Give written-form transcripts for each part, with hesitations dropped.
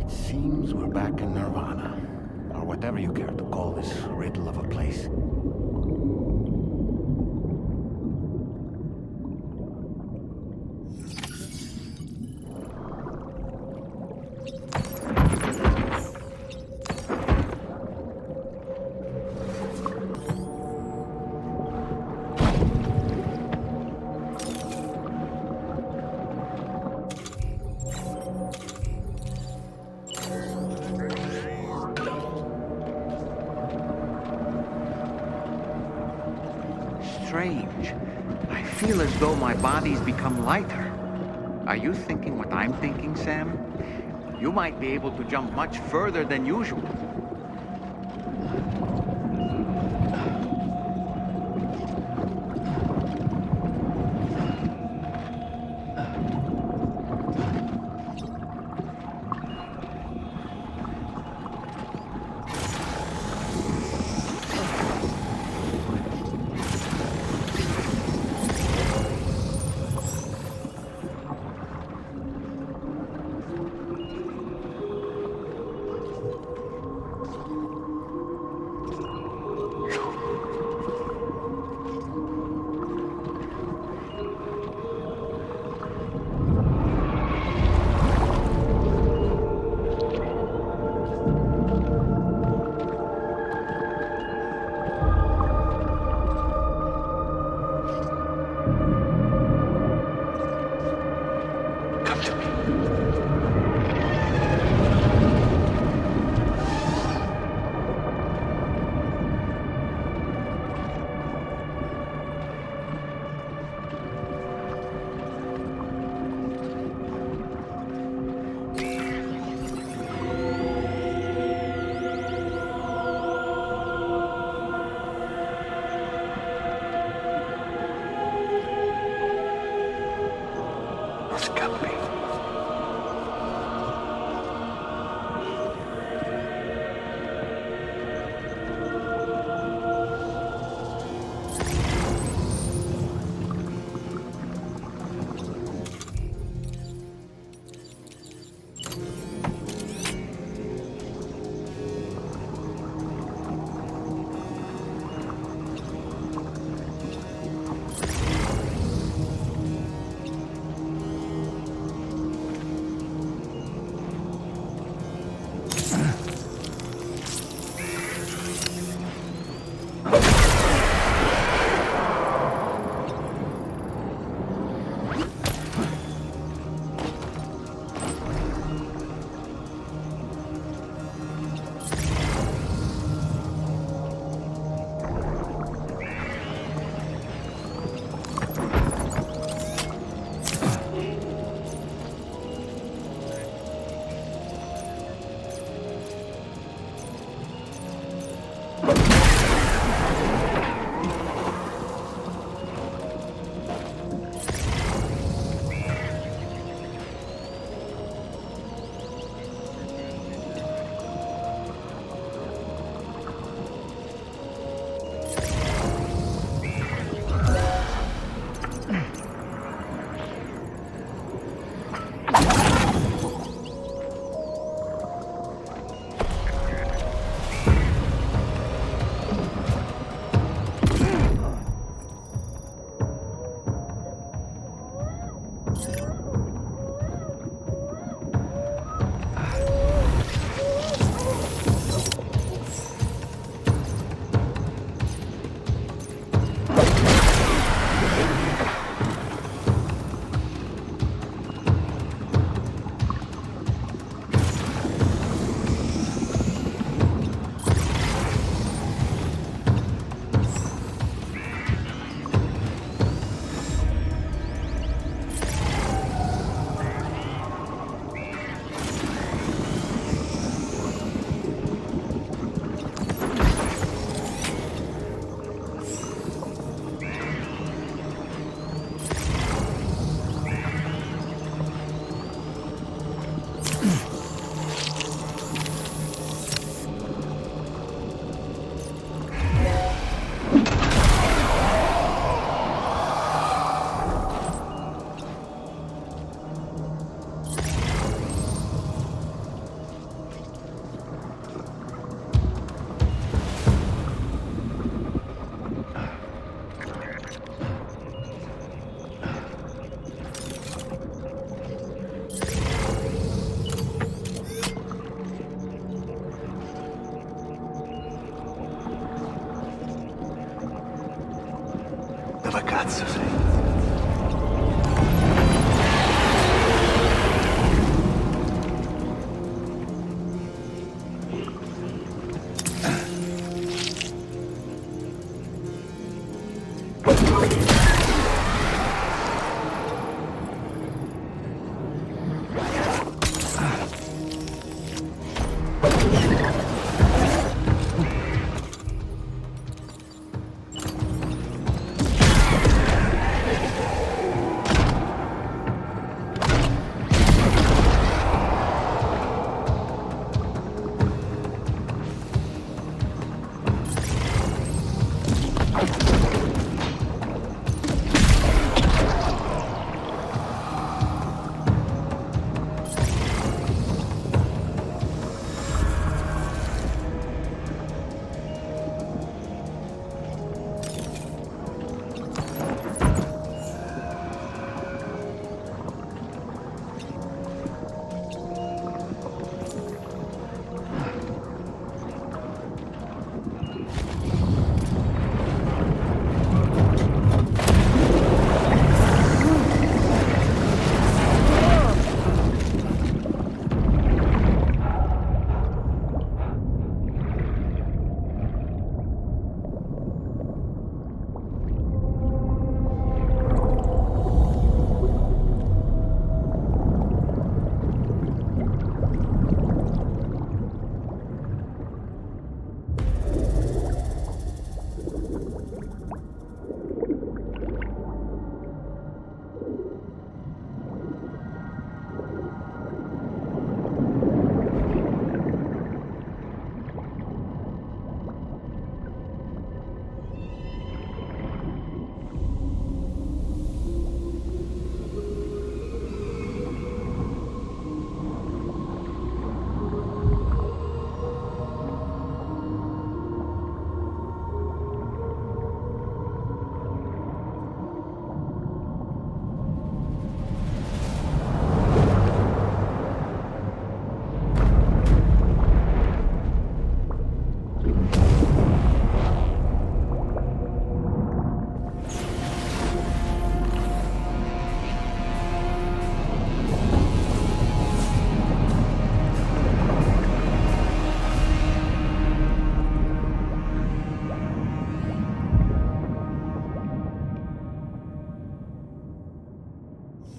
It seems we're back in Nirvana, or whatever you care to call this riddle of a place. Strange. I feel as though my body's become lighter. Are you thinking what I'm thinking, Sam? You might be able to jump much further than usual. Dove cazzo sei?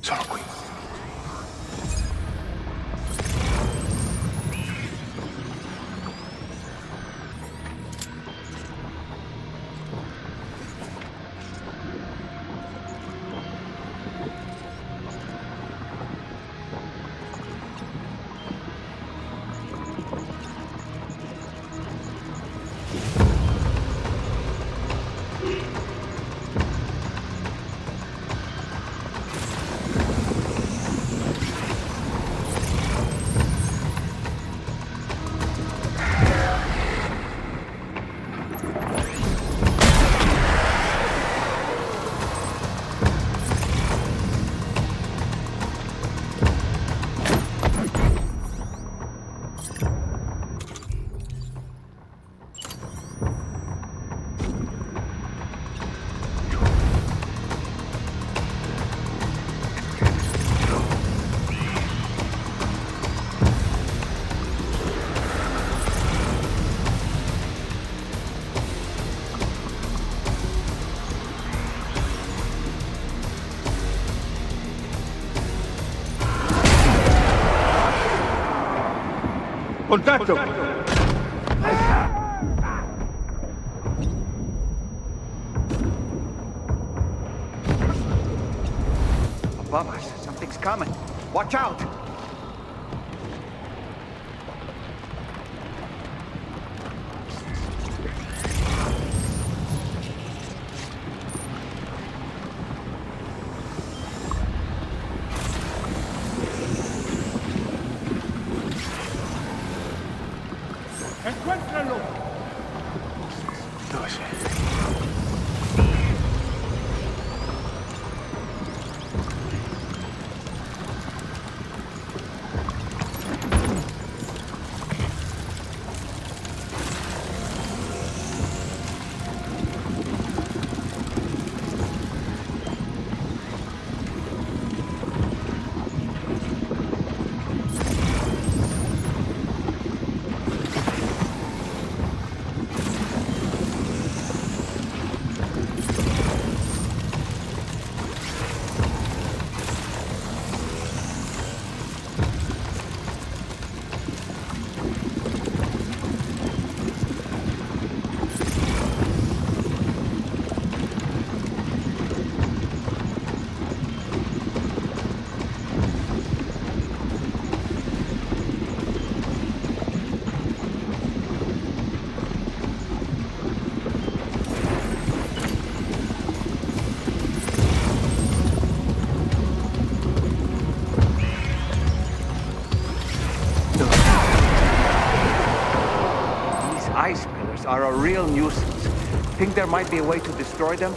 Sono qui. Contatto! Above us, something's coming. Watch out! Encuéntralo! Dove sei? ice pillars are a real nuisance. Think there might be a way to destroy them?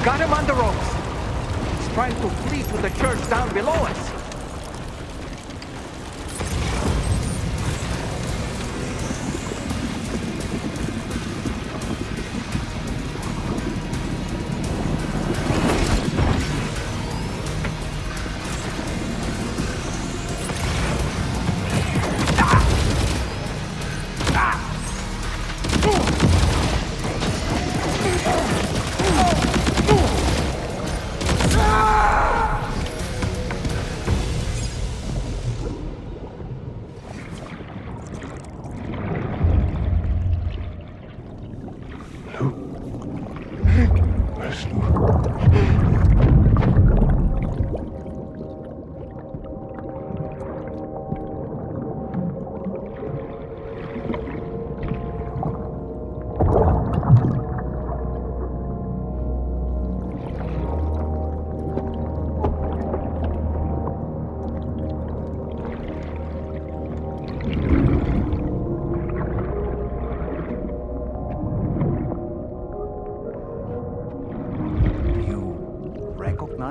Got him on the ropes. He's trying to flee to the church down below us.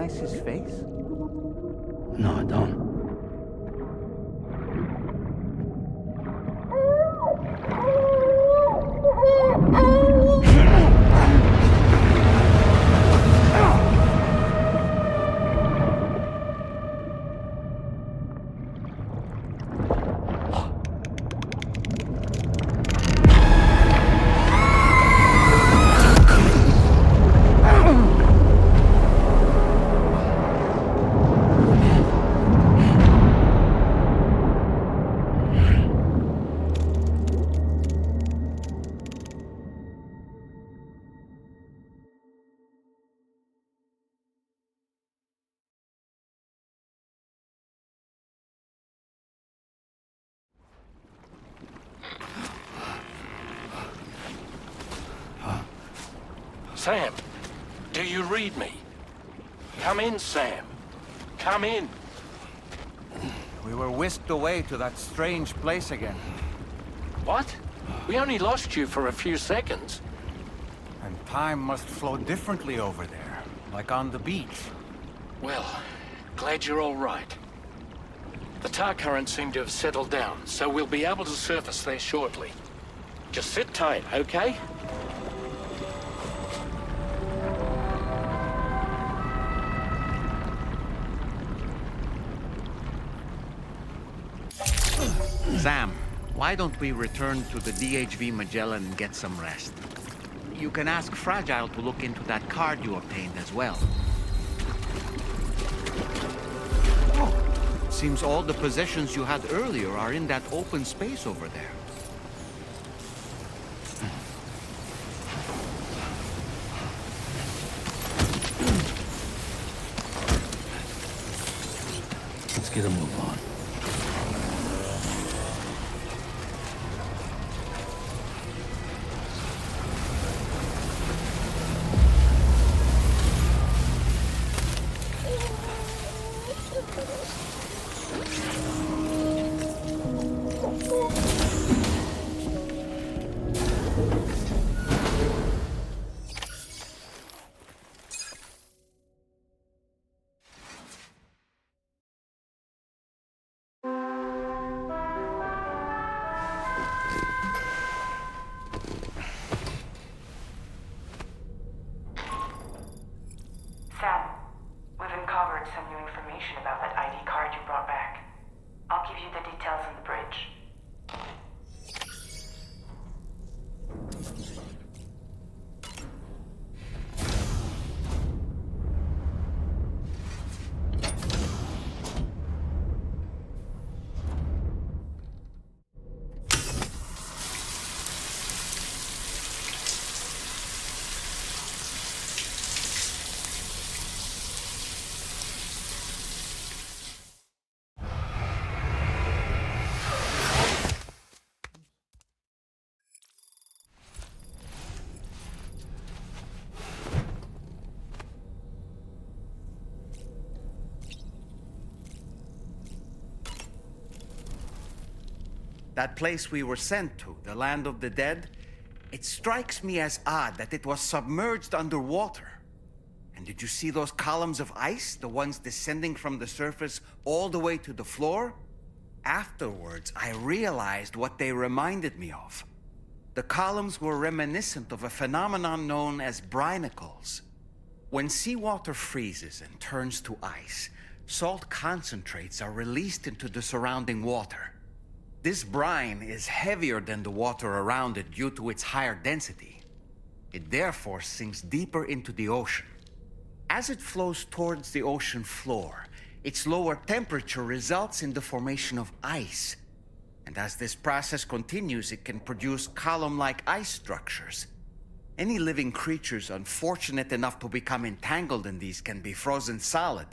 recognize his face? No, I don't. Sam, do you read me? Come in, Sam. Come in. We were whisked away to that strange place again. What? We only lost you for a few seconds. And time must flow differently over there, like on the beach. Well, glad you're all right. The tar currents seem to have settled down, so we'll be able to surface there shortly. Just sit tight, okay? Sam, why don't we return to the DHV Magellan and get some rest? You can ask Fragile to look into that card you obtained as well. Oh, seems all the positions you had earlier are in that open space over there. Let's get a move on. Sam, we've uncovered some new information about that ID card you brought back. I'll give you the details on the bridge. That place we were sent to, the land of the dead, it strikes me as odd that it was submerged underwater. And did you see those columns of ice, the ones descending from the surface all the way to the floor? Afterwards, I realized what they reminded me of. The columns were reminiscent of a phenomenon known as brinicles. When seawater freezes and turns to ice, salt concentrates are released into the surrounding water. This brine is heavier than the water around it due to its higher density. It therefore sinks deeper into the ocean. As it flows towards the ocean floor, its lower temperature results in the formation of ice. And as this process continues, it can produce column-like ice structures. Any living creatures unfortunate enough to become entangled in these can be frozen solid.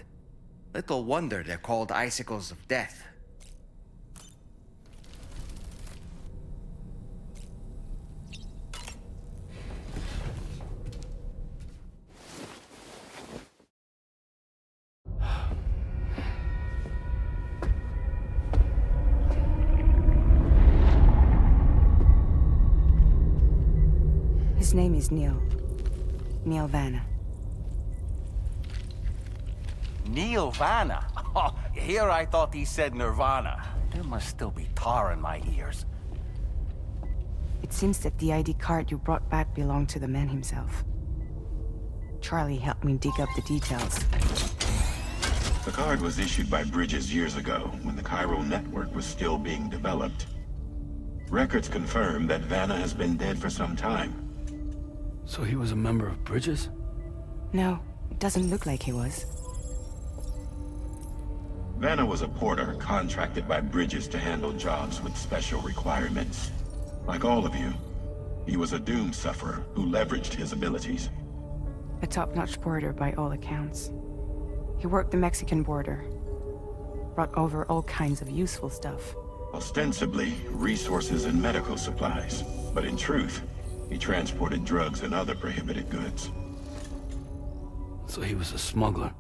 Little wonder they're called icicles of death. His name is Neil. Neil Vanna. Neil Vanna? Oh, here I thought he said Nirvana. There must still be tar in my ears. It seems that the ID card you brought back belonged to the man himself. Charlie helped me dig up the details. The card was issued by Bridges years ago, when the chiral network was still being developed. Records confirm that Vanna has been dead for some time. So he was a member of Bridges? No, it doesn't look like he was. Vanna was a porter contracted by Bridges to handle jobs with special requirements. Like all of you, he was a doom sufferer who leveraged his abilities. A top-notch porter by all accounts. He worked the Mexican border. Brought over all kinds of useful stuff. Ostensibly, resources and medical supplies. But in truth, he transported drugs and other prohibited goods. So he was a smuggler.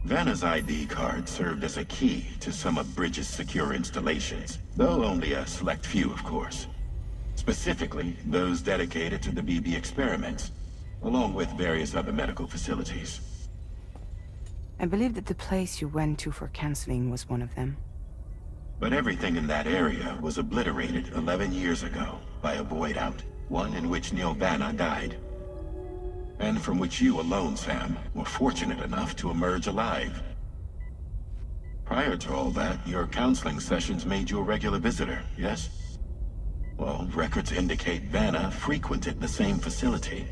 Vanna's ID card served as a key to some of Bridges' secure installations, though only a select few, of course. Specifically, those dedicated to the BB experiments, along with various other medical facilities. I believe that the place you went to for counseling was one of them. But everything in that area was obliterated 11 years ago by a void out, one in which Neil Vanna died. And from which you alone, Sam, were fortunate enough to emerge alive. Prior to all that, your counseling sessions made you a regular visitor, yes? Well, records indicate Vanna frequented the same facility.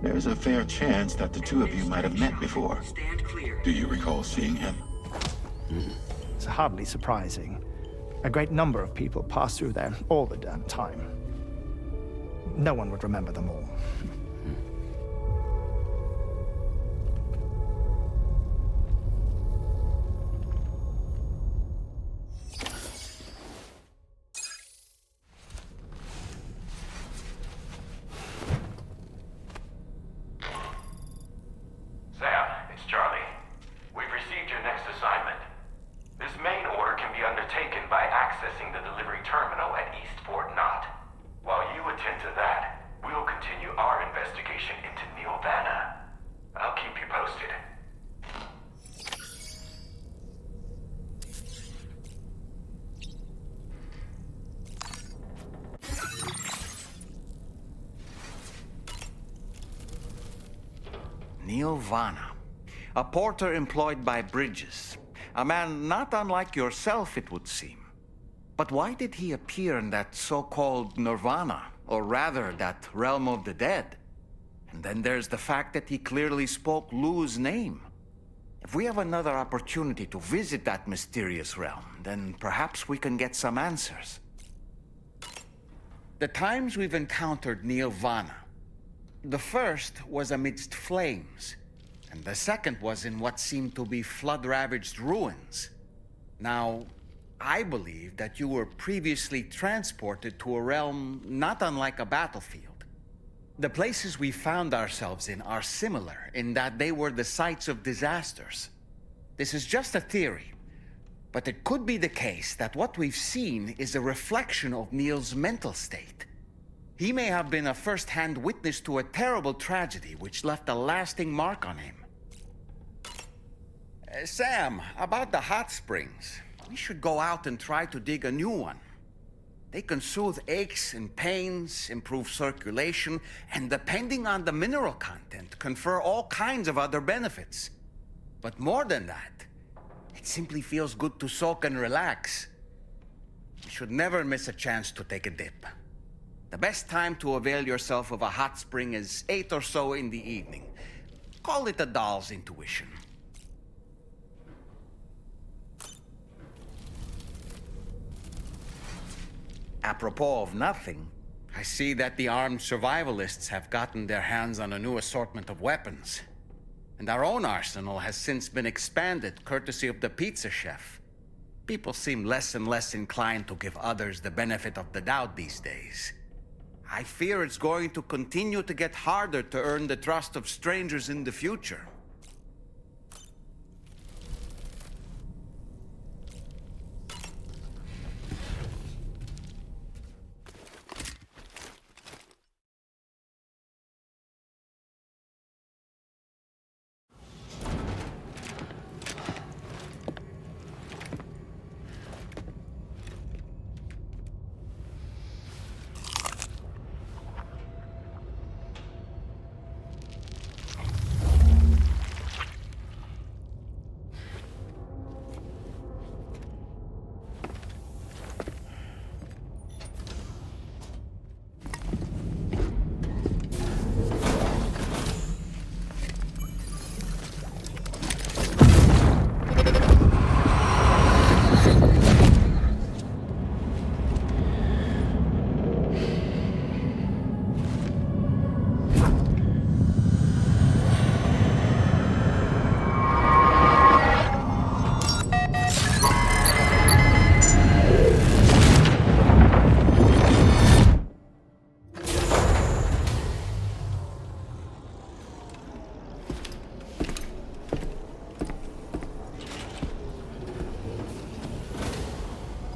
There's a fair chance that the two of you might have met before. Do you recall seeing him? It's hardly surprising. A great number of people pass through there all the damn time. No one would remember them all. Sam, it's Charlie. We've received your next assignment. This main order can be undertaken by accessing the delivery terminal at East Fort Knott. While you attend to that, we'll continue our investigation into Neil Vanna. I'll keep you posted. Neil Vanna, a porter employed by Bridges. A man not unlike yourself, it would seem. But why did he appear in that so-called Nirvana, or rather, that realm of the dead? And then there's the fact that he clearly spoke Lou's name. If we have another opportunity to visit that mysterious realm, then perhaps we can get some answers. The times we've encountered Neil Vanna, the first was amidst flames, and the second was in what seemed to be flood-ravaged ruins. Now, I believe that you were previously transported to a realm not unlike a battlefield. The places we found ourselves in are similar in that they were the sites of disasters. This is just a theory, but it could be the case that what we've seen is a reflection of Neil's mental state. He may have been a first-hand witness to a terrible tragedy which left a lasting mark on him. Sam, about the hot springs, we should go out and try to dig a new one. They can soothe aches and pains, improve circulation, and depending on the mineral content, confer all kinds of other benefits. But more than that, it simply feels good to soak and relax. You should never miss a chance to take a dip. The best time to avail yourself of a hot spring is 8 or so in the evening. Call it a doll's intuition. Apropos of nothing, I see that the armed survivalists have gotten their hands on a new assortment of weapons. And our own arsenal has since been expanded, courtesy of the pizza chef. People seem less and less inclined to give others the benefit of the doubt these days. I fear it's going to continue to get harder to earn the trust of strangers in the future.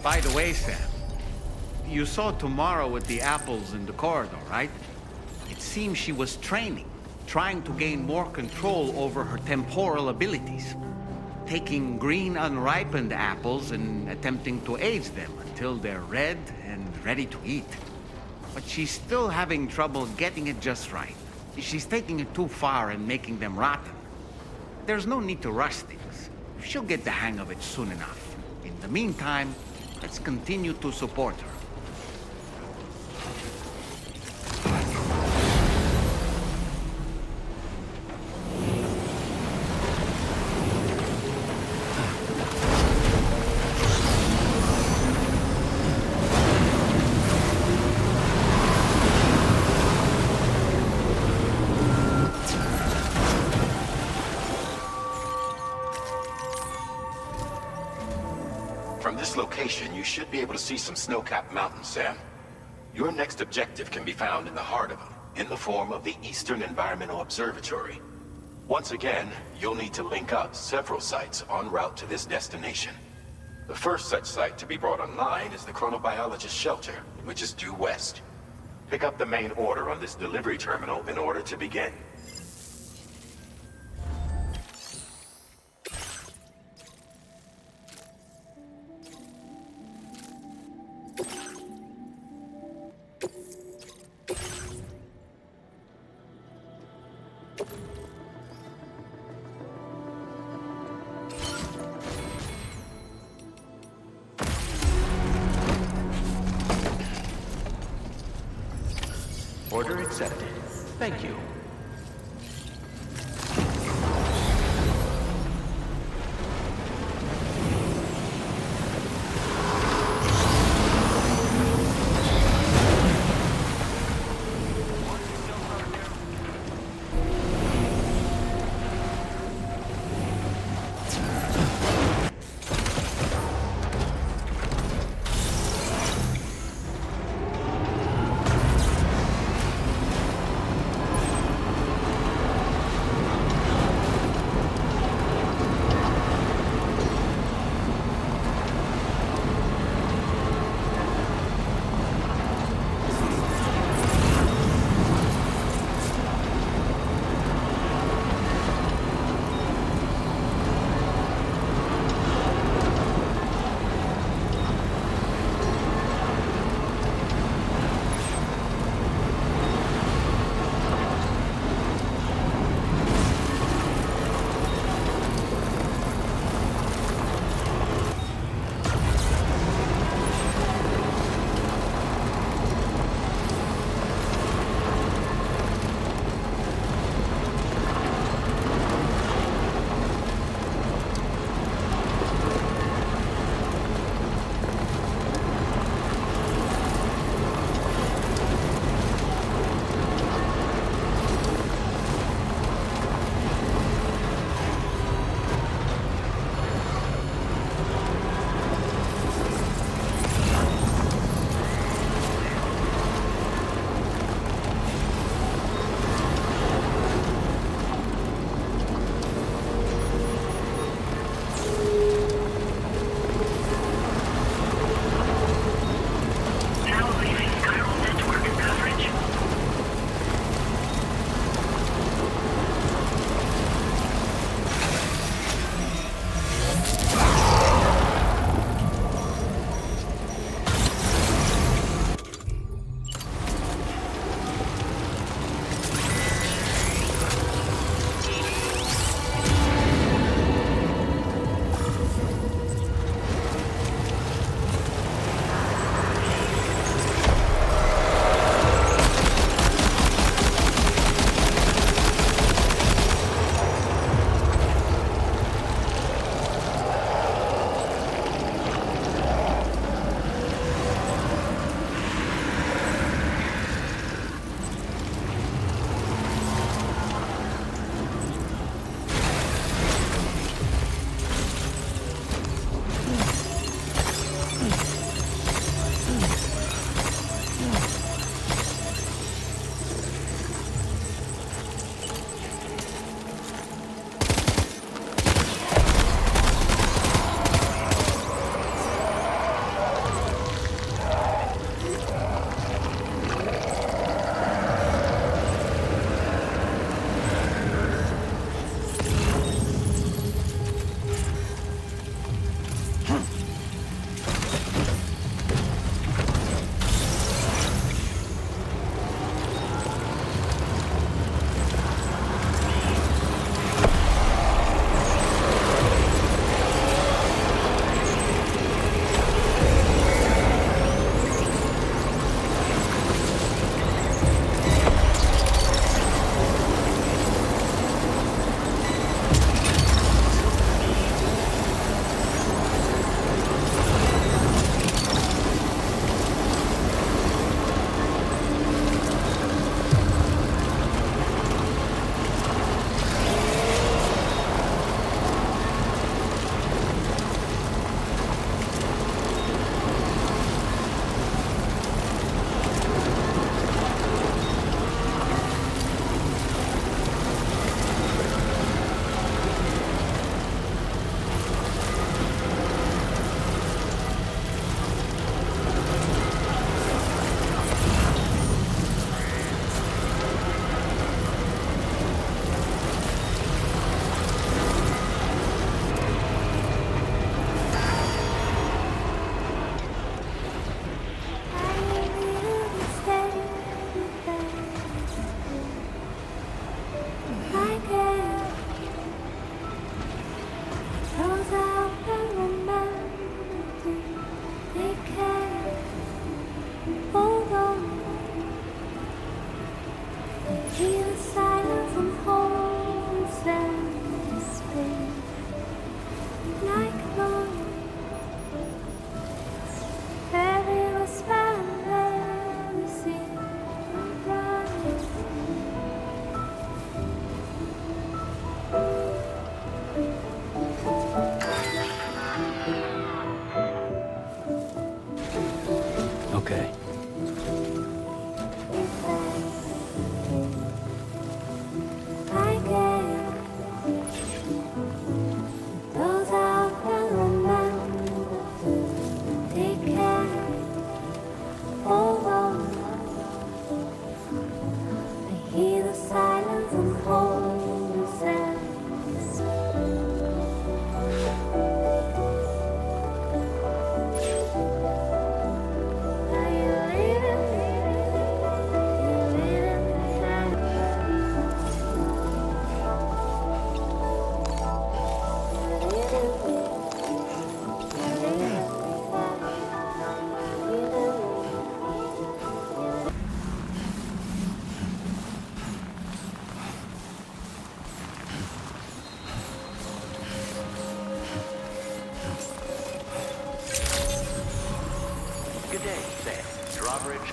By the way, Sam, you saw Tomorrow with the apples in the corridor, right? It seems she was training, trying to gain more control over her temporal abilities. Taking green unripened apples and attempting to age them until they're red and ready to eat. But she's still having trouble getting it just right. She's taking it too far and making them rotten. There's no need to rush things. She'll get the hang of it soon enough. In the meantime, let's continue to support her. From this location, you should be able to see some snow-capped mountains, Sam. Your next objective can be found in the heart of them, in the form of the Eastern Environmental Observatory. Once again, you'll need to link up several sites en route to this destination. The first such site to be brought online is the Chronobiologist Shelter, which is due west. Pick up the main order on this delivery terminal in order to begin. Order accepted. Thank you.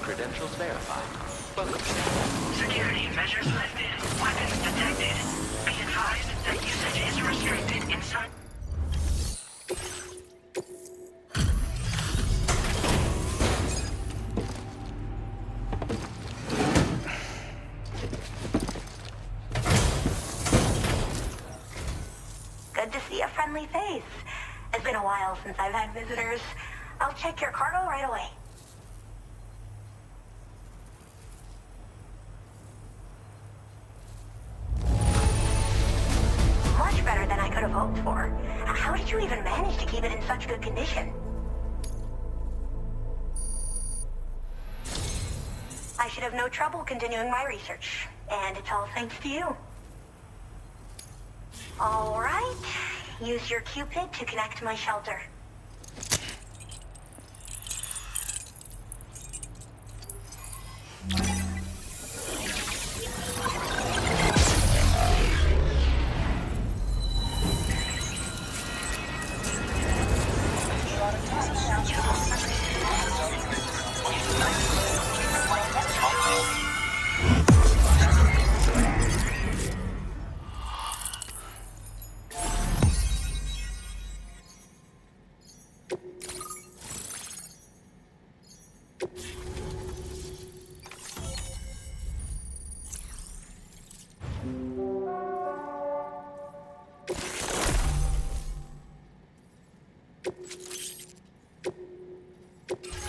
Credentials verified. Welcome. Security measures lifted. Weapons detected. Be advised that usage is restricted inside. Good to see a friendly face. It's been a while since I've had visitors. I'll check your cargo right away. Much better than I could have hoped for. How did you even manage to keep it in such good condition? I should have no trouble continuing my research, and it's all thanks to you. All right. Use your Cupid to connect my shelter.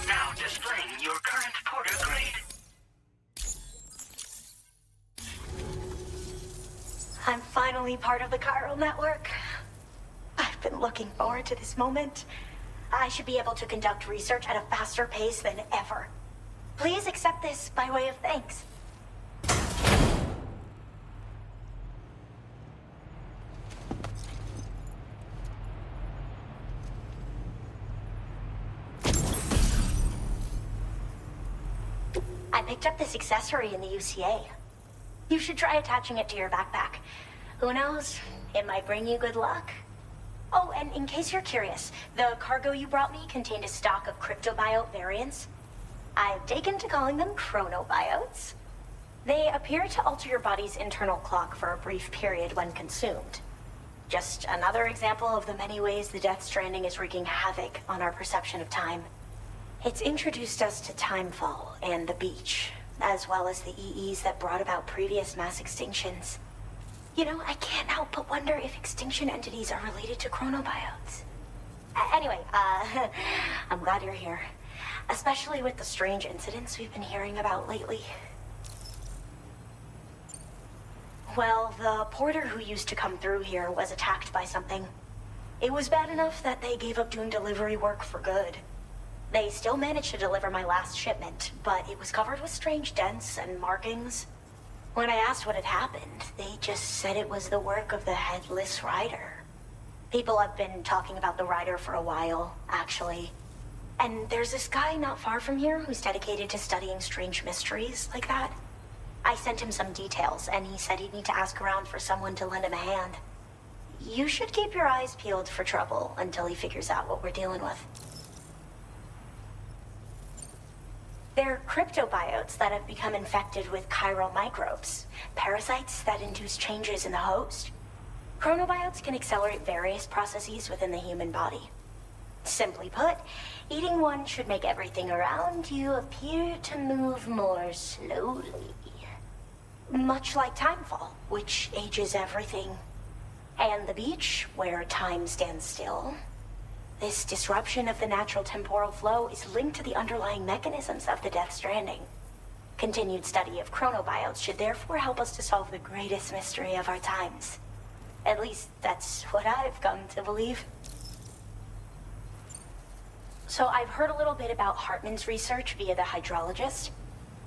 Now displaying your current porter grade. I'm finally part of the chiral network. I've been looking forward to this moment. I should be able to conduct research at a faster pace than ever. Please accept this by way of thanks. I picked up this accessory in the UCA. You should try attaching it to your backpack. Who knows? It might bring you good luck. Oh, and in case you're curious, the cargo you brought me contained a stock of cryptobiote variants. I've taken to calling them chronobiotes. They appear to alter your body's internal clock for a brief period when consumed. Just another example of the many ways the Death Stranding is wreaking havoc on our perception of time. It's introduced us to Timefall and the beach, as well as the EEs that brought about previous mass extinctions. You know, I can't help but wonder if extinction entities are related to chronobiotes. Anyway, I'm glad you're here. Especially with the strange incidents we've been hearing about lately. Well, the porter who used to come through here was attacked by something. It was bad enough that they gave up doing delivery work for good. They still managed to deliver my last shipment, but it was covered with strange dents and markings. When I asked what had happened, they just said it was the work of the Headless Rider. People have been talking about the Rider for a while, actually. And there's this guy not far from here who's dedicated to studying strange mysteries like that. I sent him some details, and he said he'd need to ask around for someone to lend him a hand. You should keep your eyes peeled for trouble until he figures out what we're dealing with. They're cryptobiotes that have become infected with chiral microbes, parasites that induce changes in the host. Chronobiotes can accelerate various processes within the human body. Simply put, eating one should make everything around you appear to move more slowly. Much like Timefall, which ages everything. And the beach, where time stands still. This disruption of the natural temporal flow is linked to the underlying mechanisms of the Death Stranding. Continued study of chronobiotes should therefore help us to solve the greatest mystery of our times. At least, that's what I've come to believe. So I've heard a little bit about Hartman's research via the hydrologist.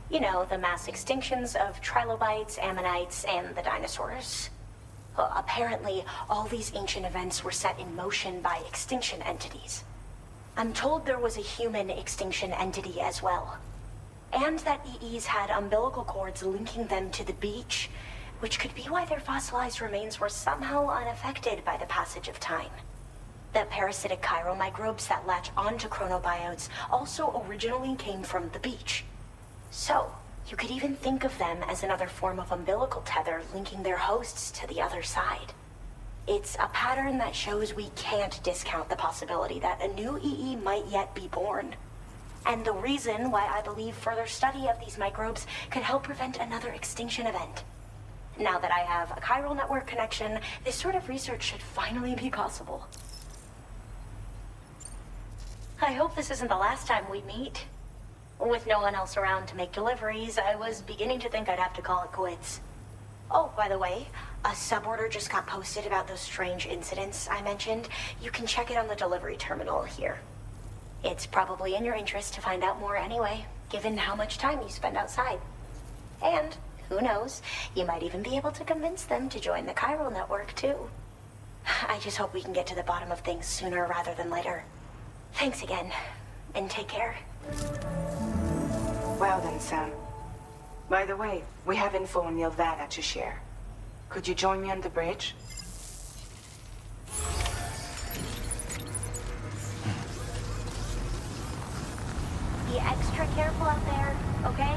You know, the mass extinctions of trilobites, ammonites, and the dinosaurs. Apparently, all these ancient events were set in motion by extinction entities. I'm told there was a human extinction entity as well. And that EEs had umbilical cords linking them to the beach, which could be why their fossilized remains were somehow unaffected by the passage of time. The parasitic chiral microbes that latch onto chronobiotes also originally came from the beach. could even think of them as another form of umbilical tether linking their hosts to the other side. It's a pattern that shows we can't discount the possibility that a new EE might yet be born. And the reason why I believe further study of these microbes could help prevent another extinction event. Now that I have a chiral network connection, this sort of research should finally be possible. I hope this isn't the last time we meet. With no one else around to make deliveries, I was beginning to think I'd have to call it quits. Oh, by the way, a suborder just got posted about those strange incidents I mentioned. You can check it on the delivery terminal here. It's probably in your interest to find out more anyway, given how much time you spend outside. And, who knows, you might even be able to convince them to join the chiral network, too. I just hope we can get to the bottom of things sooner rather than later. Thanks again, and take care. Well then, Sam. By the way, we have info on Nilvana to share. Could you join me on the bridge? Be extra careful out there, okay?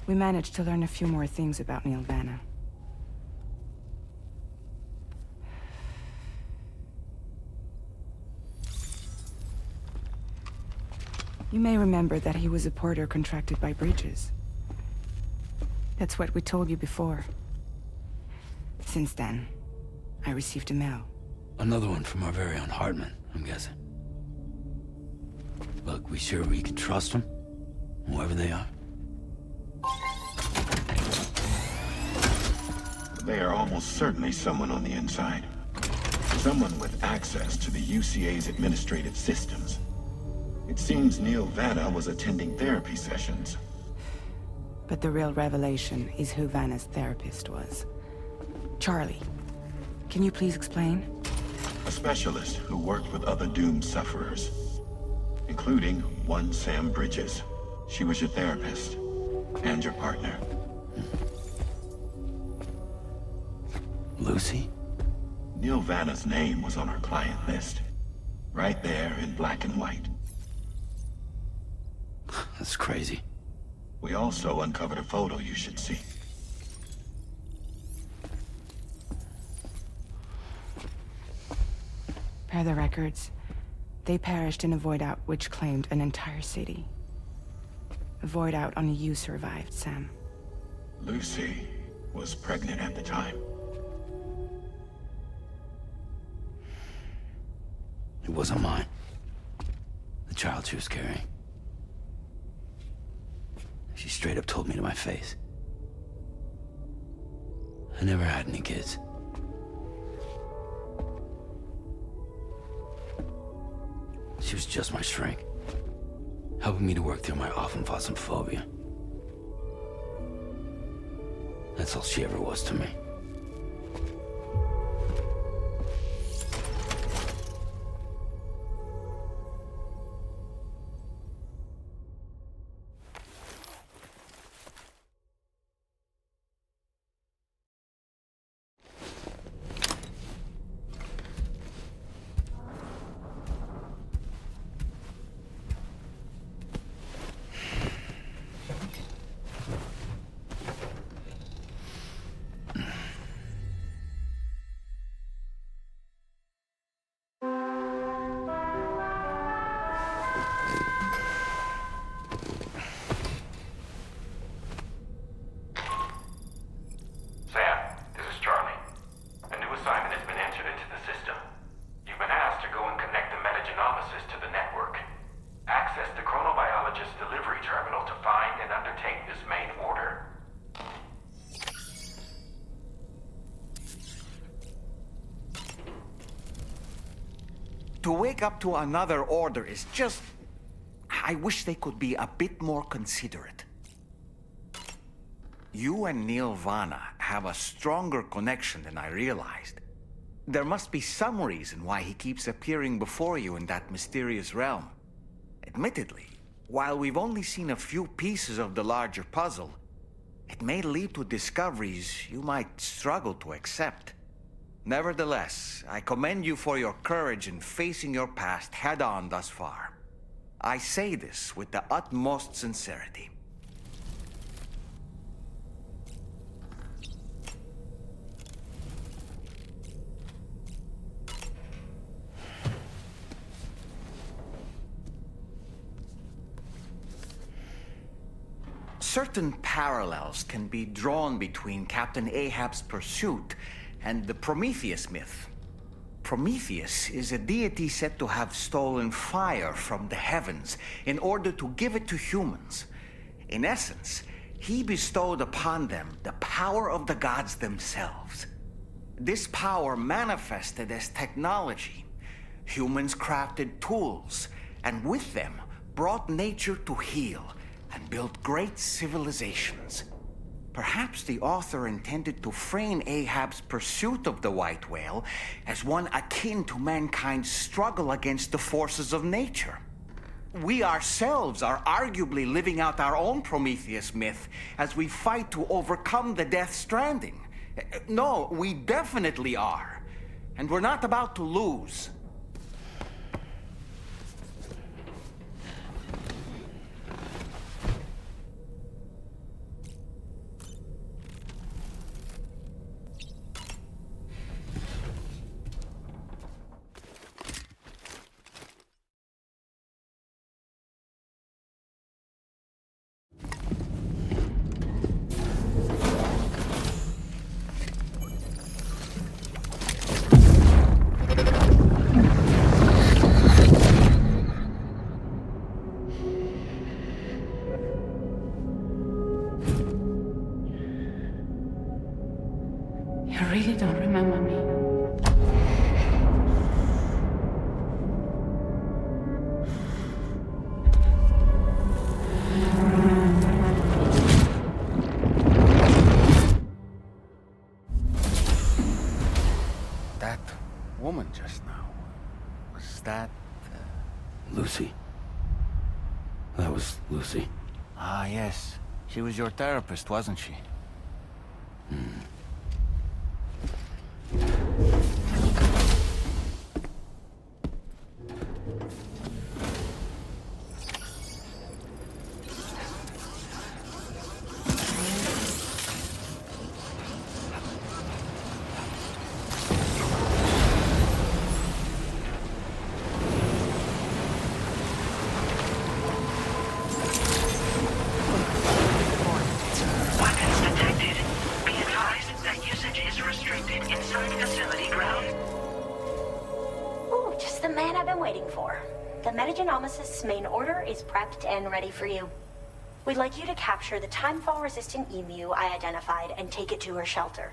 We managed to learn a few more things about Nilvana. You may remember that he was a porter contracted by Bridges. That's what we told you before. Since then, I received a mail. Another one from our very own Hartman, I'm guessing. Look, we sure we can trust them? Whoever they are? They are almost certainly someone on the inside. Someone with access to the UCA's administrative systems. It seems Neil Vanna was attending therapy sessions. But the real revelation is who Vanna's therapist was. Charlie, can you please explain? A specialist who worked with other doomed sufferers, including one Sam Bridges. She was your therapist and your partner. Lucy? Neil Vanna's name was on her client list. Right there in black and white. That's crazy. We also uncovered a photo you should see. Per the records, they perished in a void out which claimed an entire city. A void out only you survived, Sam. Lucy was pregnant at the time. It wasn't mine. The child she was carrying. She straight up told me to my face. I never had any kids. She was just my shrink, helping me to work through my phobia. That's all she ever was to me. Metagenomicis to the network. Access the chronobiologist delivery terminal to find and undertake this main order. To wake up to another order is just... I wish they could be a bit more considerate. You and Neil Vana have a stronger connection than I realized. There must be some reason why he keeps appearing before you in that mysterious realm. Admittedly, while we've only seen a few pieces of the larger puzzle, it may lead to discoveries you might struggle to accept. Nevertheless, I commend you for your courage in facing your past head-on thus far. I say this with the utmost sincerity. Certain parallels can be drawn between Captain Ahab's pursuit and the Prometheus myth. Prometheus is a deity said to have stolen fire from the heavens in order to give it to humans. In essence, he bestowed upon them the power of the gods themselves. This power manifested as technology. Humans crafted tools, and with them brought nature to heal and built great civilizations. Perhaps the author intended to frame Ahab's pursuit of the white whale as one akin to mankind's struggle against the forces of nature. We ourselves are arguably living out our own Prometheus myth as we fight to overcome the Death Stranding. No, we definitely are. And we're not about to lose. You really don't remember me. That woman just now, was that... Lucy. That was Lucy. Ah, yes. She was your therapist, wasn't she? Weapons detected. Be advised that usage is restricted inside facility ground. Ooh, just the man I've been waiting for. The Metagenomicis main order is prepped and ready for you. We'd like you to capture the timefall-resistant emu I identified and take it to her shelter.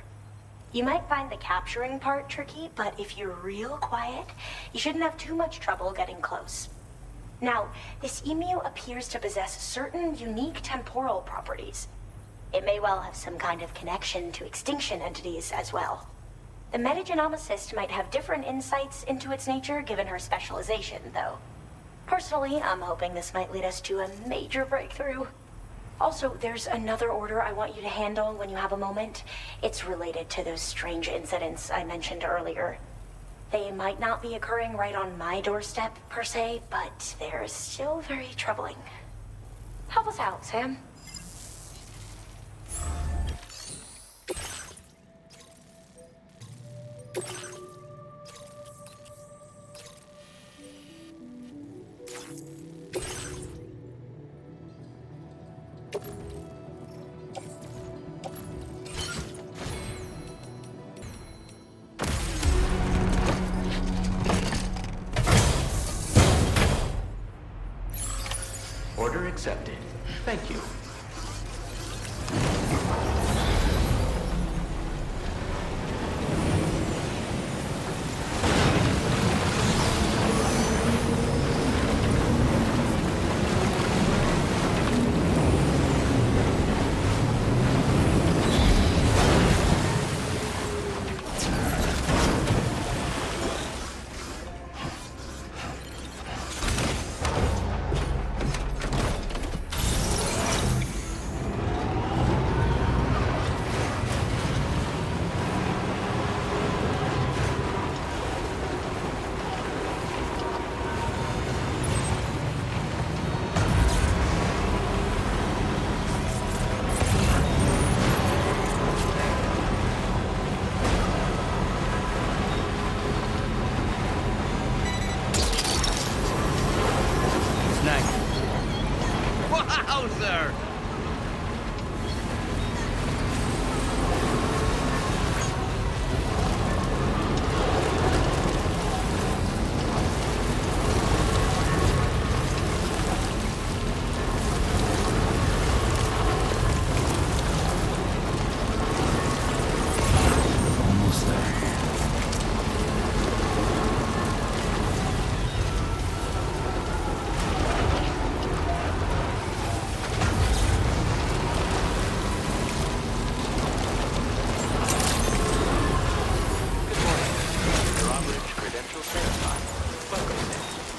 You might find the capturing part tricky, but if you're real quiet, you shouldn't have too much trouble getting close. Now, this emu appears to possess certain unique temporal properties. It may well have some kind of connection to extinction entities as well. The metagenomicist might have different insights into its nature given her specialization, though. Personally, I'm hoping this might lead us to a major breakthrough. Also, there's another order I want you to handle when you have a moment. It's related to those strange incidents I mentioned earlier. They might not be occurring right on my doorstep, per se, but they're still very troubling. Help us out, Sam. accepted. Thank you. Wowzer! Almost there.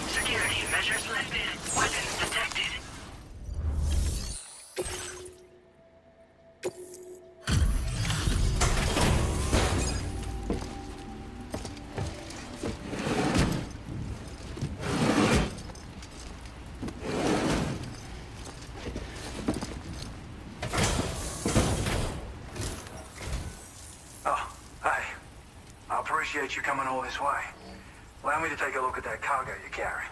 Security measures lifted. Weapons detected. Oh, hey. I appreciate you coming all this way. Allow me to take a look at that cargo you carry.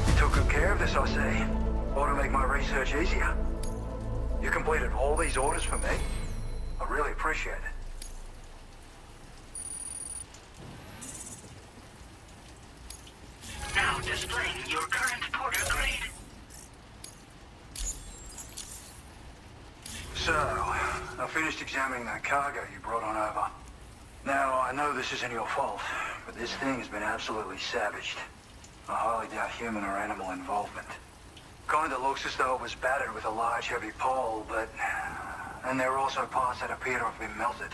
You took good care of this, I see. Ought to make my research easier. You completed all these orders for me? I really appreciate it. Now displaying your current porter grade. So, I finished examining that cargo you brought on over. Now, I know this isn't your fault, but this thing has been absolutely savaged. I highly doubt human or animal involvement. Kinda looks as though it was battered with a large heavy pole, but... And there are also parts that appear to have been melted.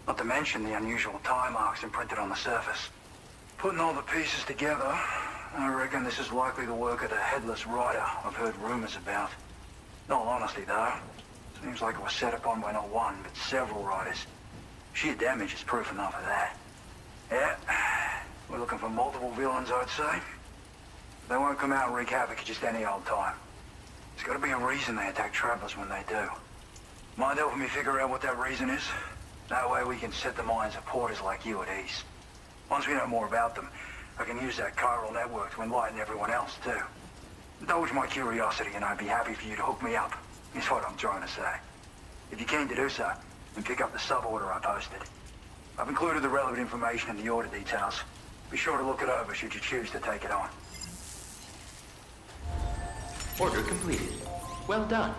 Not to mention the unusual tie marks imprinted on the surface. Putting all the pieces together, I reckon this is likely the work of the Headless Rider I've heard rumors about. In all honesty, though, seems like it was set upon by not one, but several riders. Sheer damage is proof enough of that. Yeah, we're looking for multiple villains, I'd say. They won't come out and wreak havoc at just any old time. There's gotta be a reason they attack travelers when they do. Mind helping me figure out what that reason is? That way we can set the minds of porters like you at ease. Once we know more about them, I can use that chiral network to enlighten everyone else, too. Indulge my curiosity and I'd be happy for you to hook me up, is what I'm trying to say. If you're keen to do so, then pick up the sub-order I posted. I've included the relevant information in the order details. Be sure to look it over should you choose to take it on. Order completed. Well done.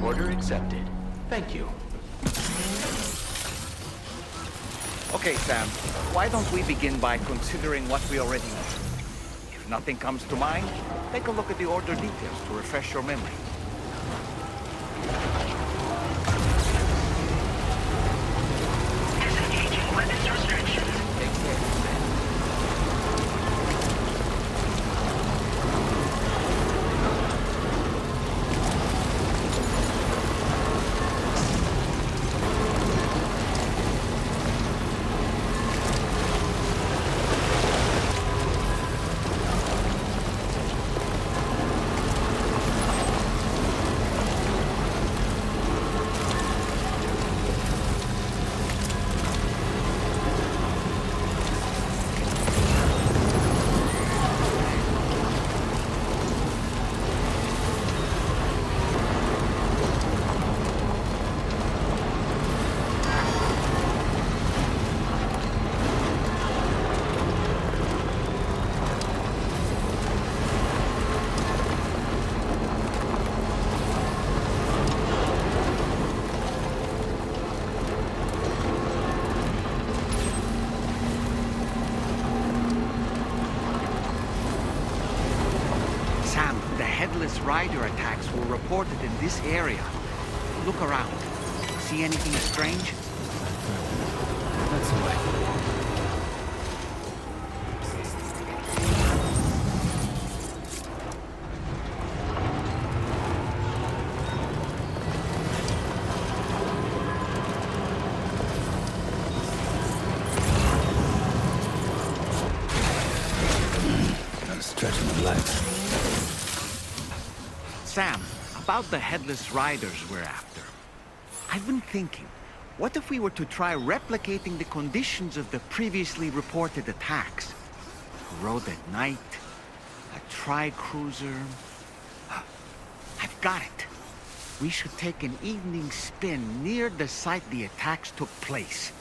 Order accepted. Thank you. Okay, Sam. Why don't we begin by considering what we already know? If nothing comes to mind, take a look at the order details to refresh your memory. Disengaging weapons restrictions. Take care, Sam. headless rider attacks were reported in this area. Look around. See anything strange? That's the way. Stretch my legs. Sam, about the headless riders we're after. I've been thinking, what if we were to try replicating the conditions of the previously reported attacks? A road at night, a tri-cruiser. I've got it. We should take an evening spin near the site the attacks took place.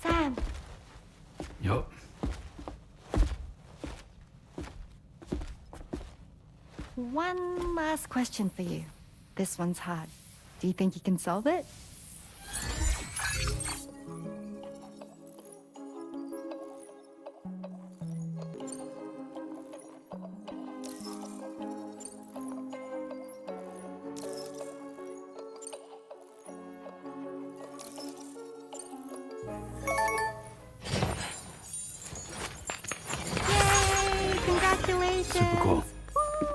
Sam. Yup. One last question for you. This one's hard. Do you think you can solve it? Yay! Congratulations! Super cool. Woo!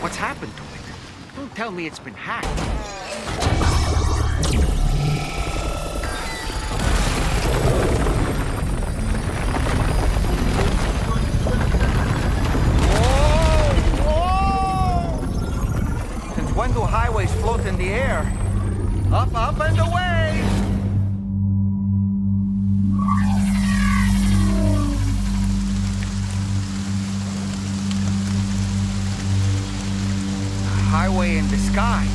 What's happened to it? Don't tell me it's been hacked. Whoa! Since when do highways float in the air? Up, up, and away! Highway in the sky.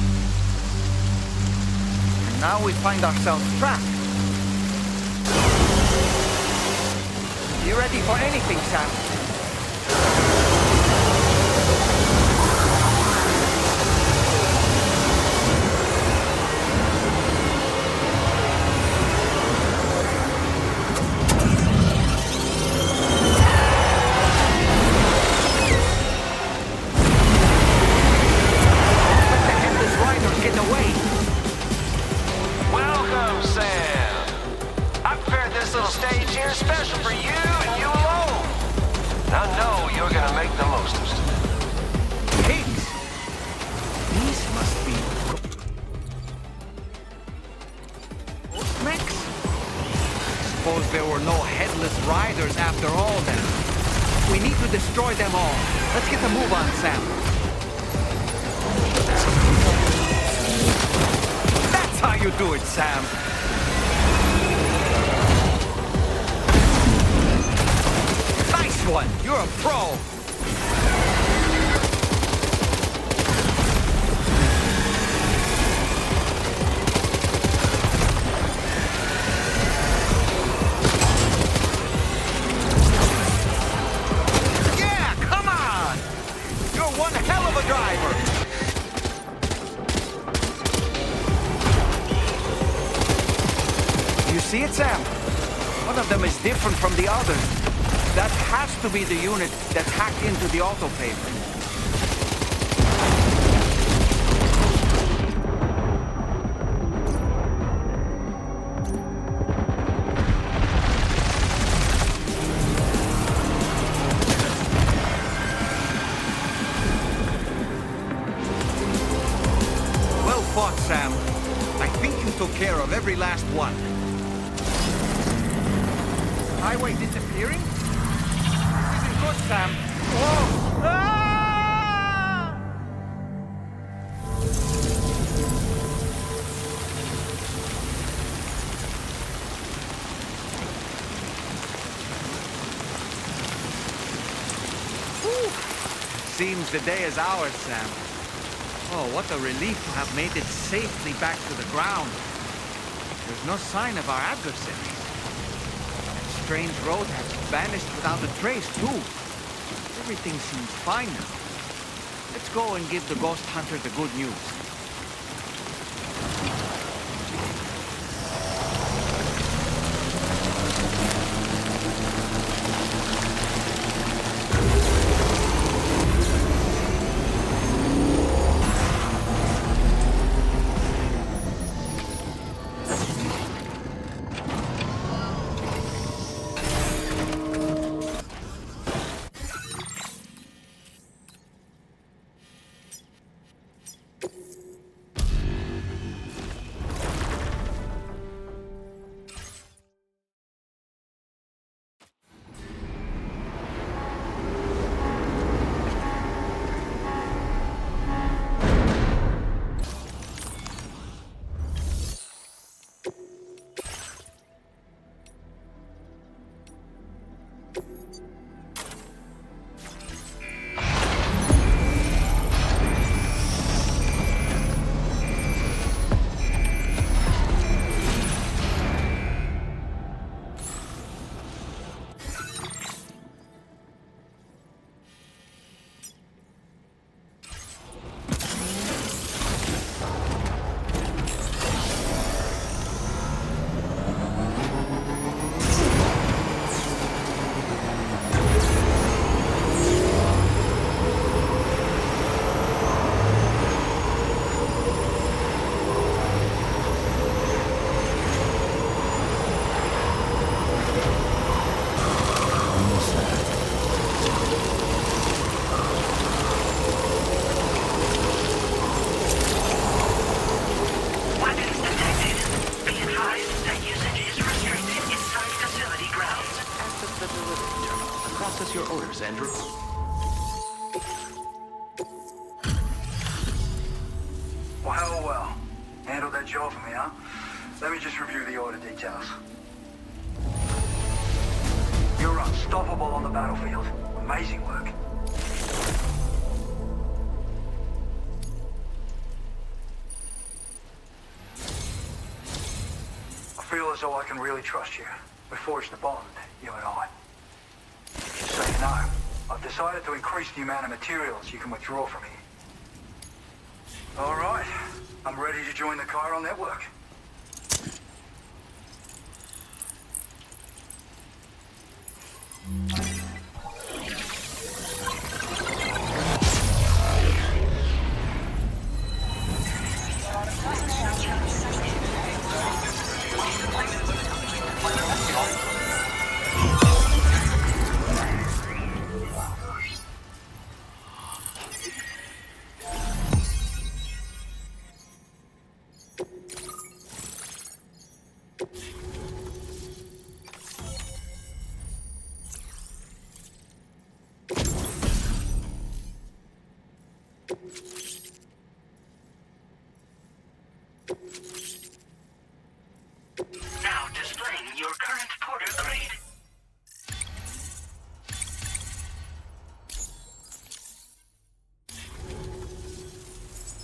And now we find ourselves trapped. You ready for anything, Sam? for you and you alone. I know you're gonna make the most of it. Pigs? These must be... Rex? Suppose there were no headless riders after all then. We need to destroy them all. Let's get a move on, Sam. That's how you do it, Sam. Nice one. You're a pro. One hell of a driver! You see it, Sam? One of them is different from the others. That has to be the unit that's hacked into the autopayment. Sam. I think you took care of every last one. Highway disappearing? This isn't good, Sam. Whoa! Ah! Whew. Seems the day is ours, Sam. Oh, what a relief to have made it safely back to the ground. There's no sign of our adversaries. That strange road has vanished without a trace, too. Everything seems fine now. Let's go and give the ghost hunter the good news. Andrew. Well. Handled that job for me, huh? Let me just review the order details. You're unstoppable on the battlefield. Amazing work. I feel as though I can really trust you. We forged the bond, you and I. So you know, I've decided to increase the amount of materials you can withdraw from here. All right, I'm ready to join the Chiral network.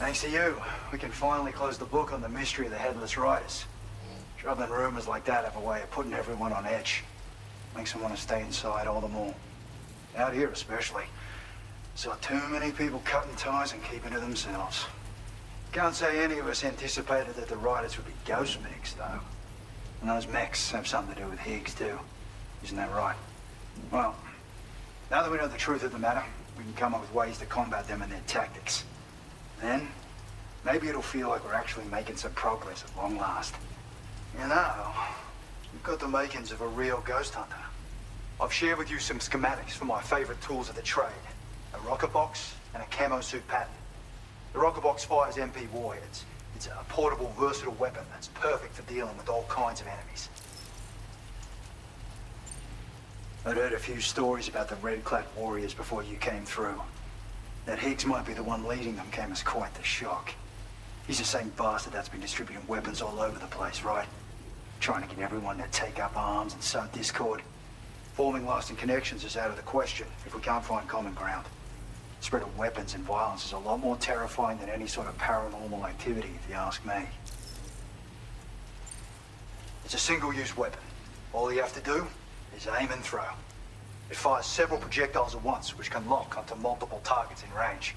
Thanks to you, we can finally close the book on the mystery of the Headless Riders. Troubling rumors like that have a way of putting everyone on edge. Makes them want to stay inside all the more. Out here especially. Saw too many people cutting ties and keeping to themselves. Can't say any of us anticipated that the Riders would be ghost mechs, though. And those mechs have something to do with Higgs, too. Isn't that right? Well, now that we know the truth of the matter, we can come up with ways to combat them and their tactics. Then, maybe it'll feel like we're actually making some progress at long last. You know, we've got the makings of a real ghost hunter. I've shared with you some schematics for my favorite tools of the trade. A rocket box and a camo suit pattern. The rocket box fires MP warheads. It's a portable, versatile weapon that's perfect for dealing with all kinds of enemies. I'd heard a few stories about the red-clad warriors before you came through. That Higgs might be the one leading them came as quite the shock. He's the same bastard that's been distributing weapons all over the place, right? Trying to get everyone to take up arms and sow discord. Forming lasting connections is out of the question if we can't find common ground. The spread of weapons and violence is a lot more terrifying than any sort of paranormal activity, if you ask me. It's a single-use weapon. All you have to do is aim and throw. It fires several projectiles at once, which can lock onto multiple targets in range.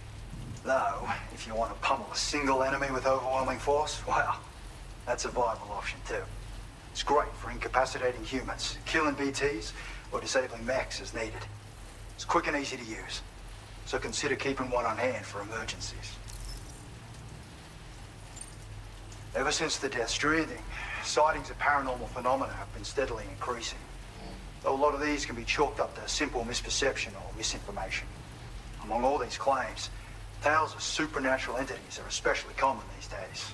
Though, if you want to pummel a single enemy with overwhelming force, well, that's a viable option too. It's great for incapacitating humans, killing BTs, or disabling mechs as needed. It's quick and easy to use, so consider keeping one on hand for emergencies. Ever since the Death Stranding, sightings of paranormal phenomena have been steadily increasing. Though a lot of these can be chalked up to simple misperception or misinformation. Among all these claims, tales of supernatural entities are especially common these days.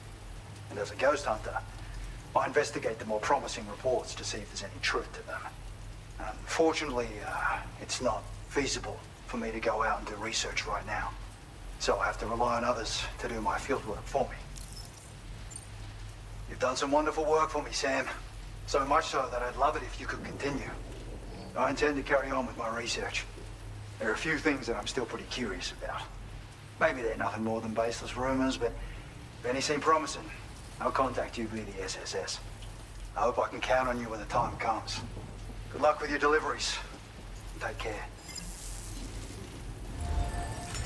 And as a ghost hunter, I investigate the more promising reports to see if there's any truth to them. Unfortunately, it's not feasible for me to go out and do research right now. So I have to rely on others to do my fieldwork for me. You've done some wonderful work for me, Sam. So much so that I'd love it if you could continue. I intend to carry on with my research. There are a few things that I'm still pretty curious about. Maybe they're nothing more than baseless rumors, but if any seem promising, I'll contact you via the SSS. I hope I can count on you when the time comes. Good luck with your deliveries. Take care.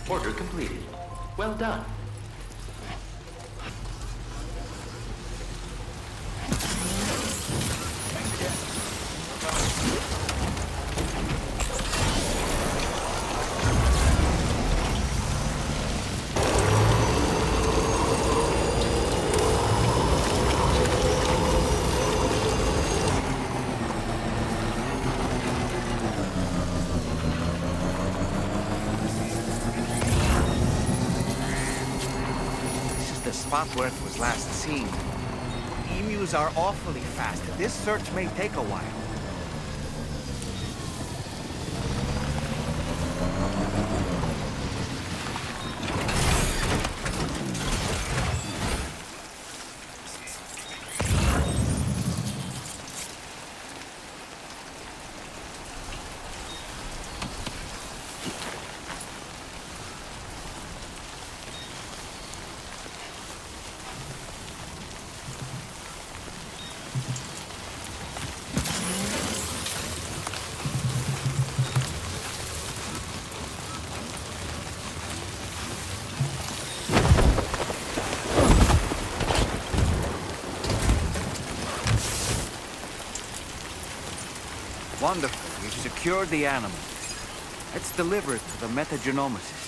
Order completed. Well done. Spot where it was last seen. Emus are awfully fast. This search may take a while. Wonderful. We've secured the animal. Let's deliver it to the metagenomicist.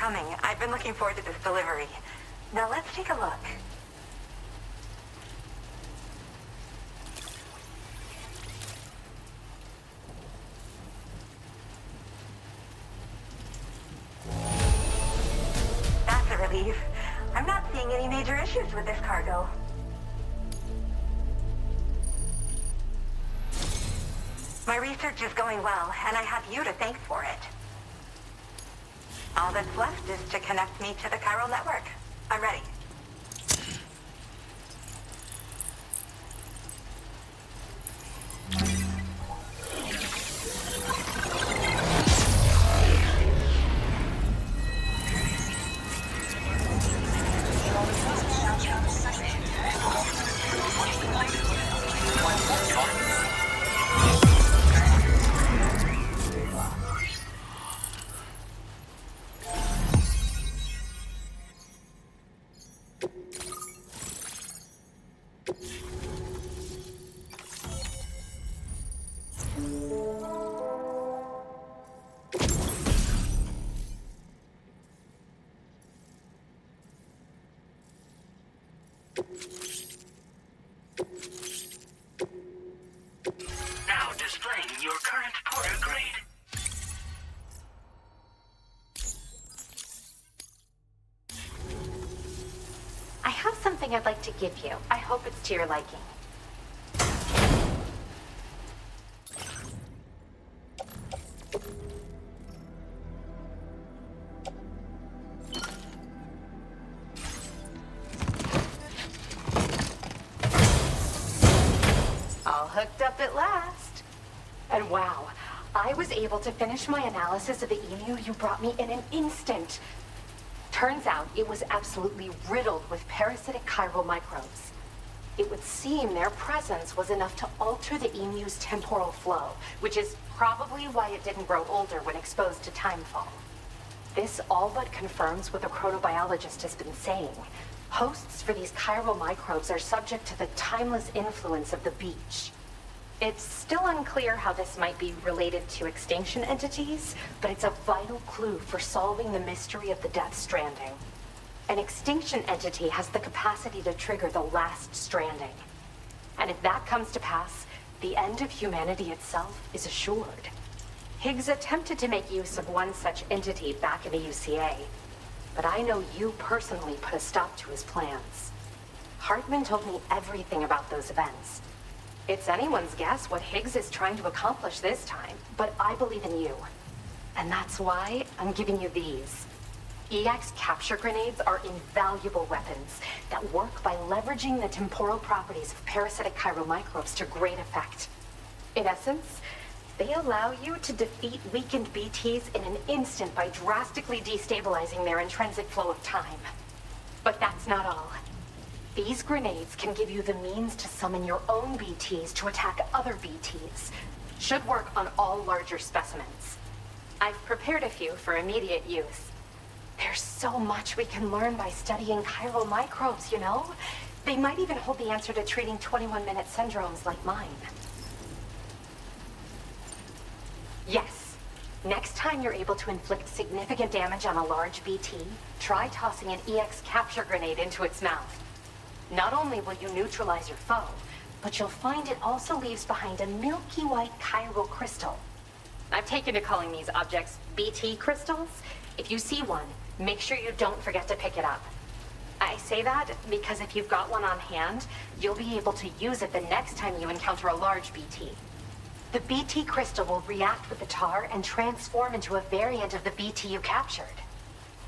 coming. I've been looking forward to this delivery. Now let's take a look. That's a relief. I'm not seeing any major issues with this cargo. My research is going well, and I have you to thank for it. All that's left is to connect me to the chiral network. I'm ready. Now displaying your current porter grade. I have something I'd like to give you. I hope it's to your liking. All hooked up at last. And wow, I was able to finish my analysis of the emu you brought me in an instant. Turns out it was absolutely riddled with parasitic chiral microbes. It would seem their presence was enough to alter the emu's temporal flow, which is probably why it didn't grow older when exposed to timefall. This all but confirms what the chronobiologist has been saying. Hosts for these chiral microbes are subject to the timeless influence of the beach. It's still unclear how this might be related to extinction entities, but it's a vital clue for solving the mystery of the Death Stranding. An extinction entity has the capacity to trigger the last stranding. And if that comes to pass, the end of humanity itself is assured. Higgs attempted to make use of one such entity back in the UCA, but I know you personally put a stop to his plans. Hartman told me everything about those events. It's anyone's guess what Higgs is trying to accomplish this time, but I believe in you. And that's why I'm giving you these. EX capture grenades are invaluable weapons that work by leveraging the temporal properties of parasitic chiral microbes to great effect. In essence, they allow you to defeat weakened BTs in an instant by drastically destabilizing their intrinsic flow of time. But that's not all. These grenades can give you the means to summon your own BTs to attack other BTs. Should work on all larger specimens. I've prepared a few for immediate use. There's so much we can learn by studying chiral microbes, you know? They might even hold the answer to treating 21-minute syndromes like mine. Yes. Next time you're able to inflict significant damage on a large BT, try tossing an EX capture grenade into its mouth. Not only will you neutralize your foe, but you'll find it also leaves behind a milky white chiral crystal. I've taken to calling these objects BT crystals. If you see one, make sure you don't forget to pick it up. I say that because if you've got one on hand, you'll be able to use it the next time you encounter a large BT. The BT crystal will react with the tar and transform into a variant of the BT you captured.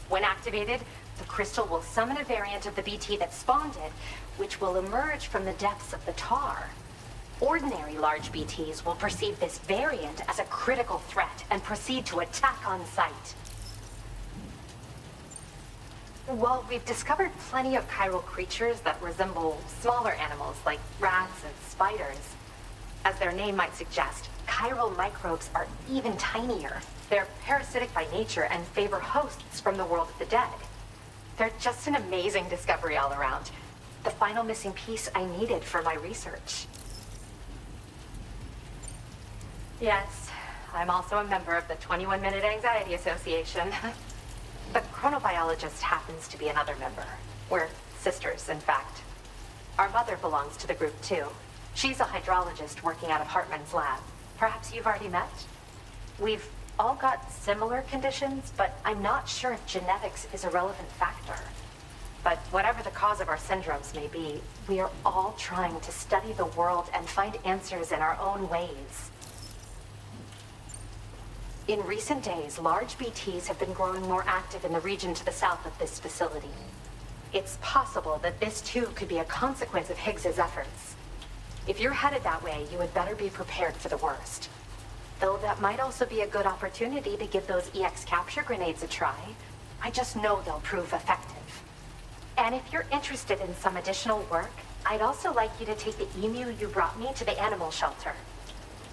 When activated, the crystal will summon a variant of the BT that spawned it, which will emerge from the depths of the tar. Ordinary large BTs will perceive this variant as a critical threat and proceed to attack on sight. While we've discovered plenty of chiral creatures that resemble smaller animals like rats and spiders, as their name might suggest, chiral microbes are even tinier. They're parasitic by nature and favor hosts from the world of the dead. They're just an amazing discovery all around. The final missing piece I needed for my research. Yes, I'm also a member of the 21-Minute Anxiety Association. The chronobiologist happens to be another member. We're sisters, in fact. Our mother belongs to the group, too. She's a hydrologist working out of Hartman's lab. Perhaps you've already met? We've all got similar conditions, but I'm not sure if genetics is a relevant factor. But whatever the cause of our syndromes may be, we are all trying to study the world and find answers in our own ways. In recent days, large BTs have been growing more active in the region to the south of this facility. It's possible that this too could be a consequence of Higgs's efforts. If you're headed that way, you had better be prepared for the worst. Though that might also be a good opportunity to give those EX capture grenades a try. I just know they'll prove effective. And if you're interested in some additional work, I'd also like you to take the emu you brought me to the animal shelter.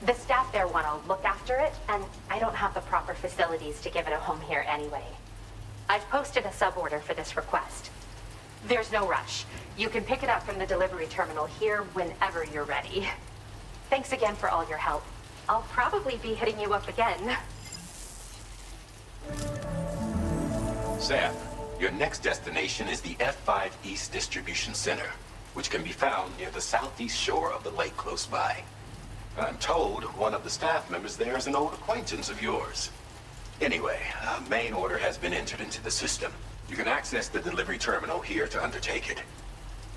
The staff there want to look after it, and I don't have the proper facilities to give it a home here anyway. I've posted a sub-order for this request. There's no rush. You can pick it up from the delivery terminal here whenever you're ready. Thanks again for all your help. I'll probably be hitting you up again. Sam, your next destination is the F5 East Distribution Center, which can be found near the southeast shore of the lake close by. I'm told one of the staff members there is an old acquaintance of yours. Anyway, a main order has been entered into the system. You can access the delivery terminal here to undertake it.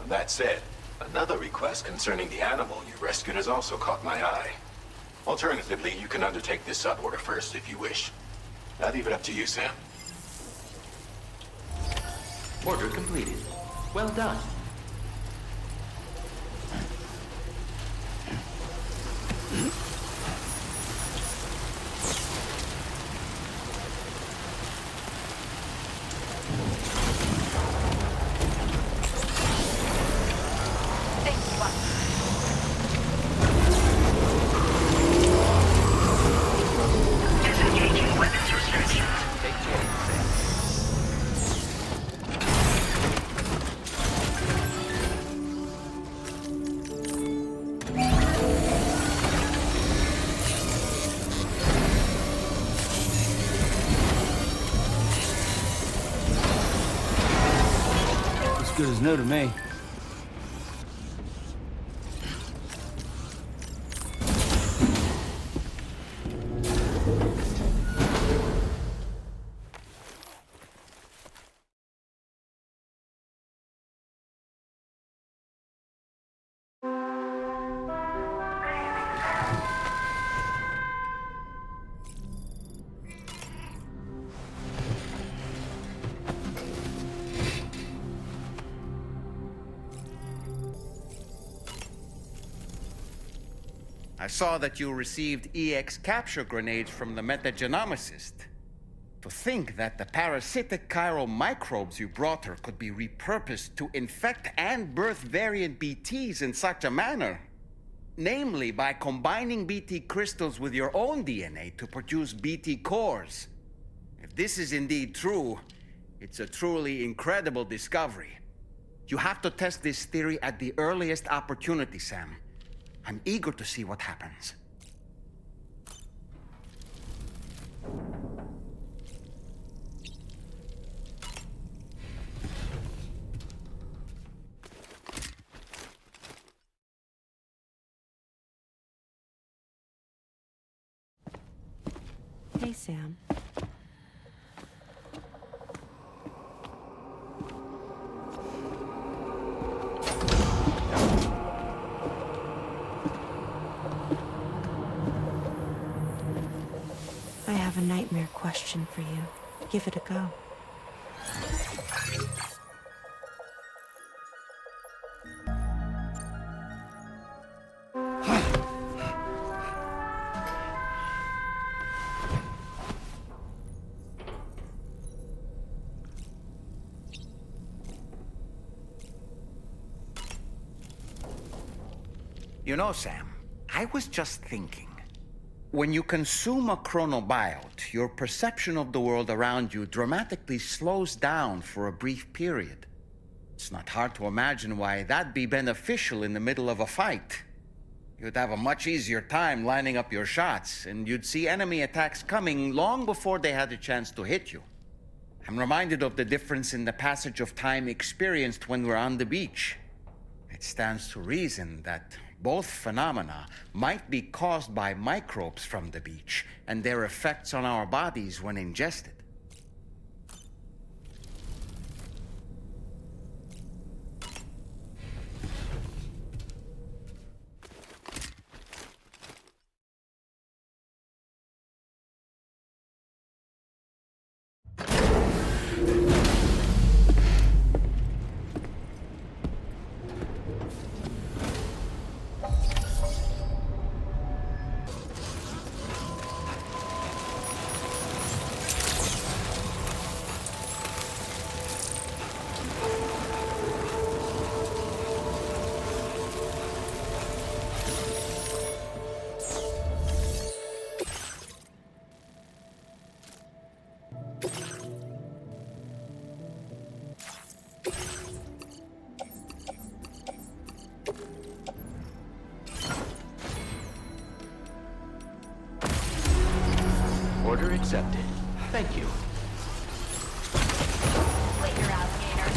That said, another request concerning the animal you rescued has also caught my eye. Alternatively, you can undertake this sub-order first if you wish. I'll leave it up to you, Sam. Order completed. Well done. Good as new to me. I saw that you received EX capture grenades from the metagenomicist. To think that the parasitic chiral microbes you brought her could be repurposed to infect and birth variant BTs in such a manner. Namely, by combining BT crystals with your own DNA to produce BT cores. If this is indeed true, it's a truly incredible discovery. You have to test this theory at the earliest opportunity, Sam. I'm eager to see what happens. Hey, Sam. I have a nightmare question for you. Give it a go. You know, Sam, I was just thinking. When you consume a chronobiot, your perception of the world around you dramatically slows down for a brief period. It's not hard to imagine why that'd be beneficial in the middle of a fight. You'd have a much easier time lining up your shots, and you'd see enemy attacks coming long before they had a chance to hit you. I'm reminded of the difference in the passage of time experienced when we're on the beach. It stands to reason that both phenomena might be caused by microbes from the beach and their effects on our bodies when ingested. Order accepted. Thank you. Wait, your alligator.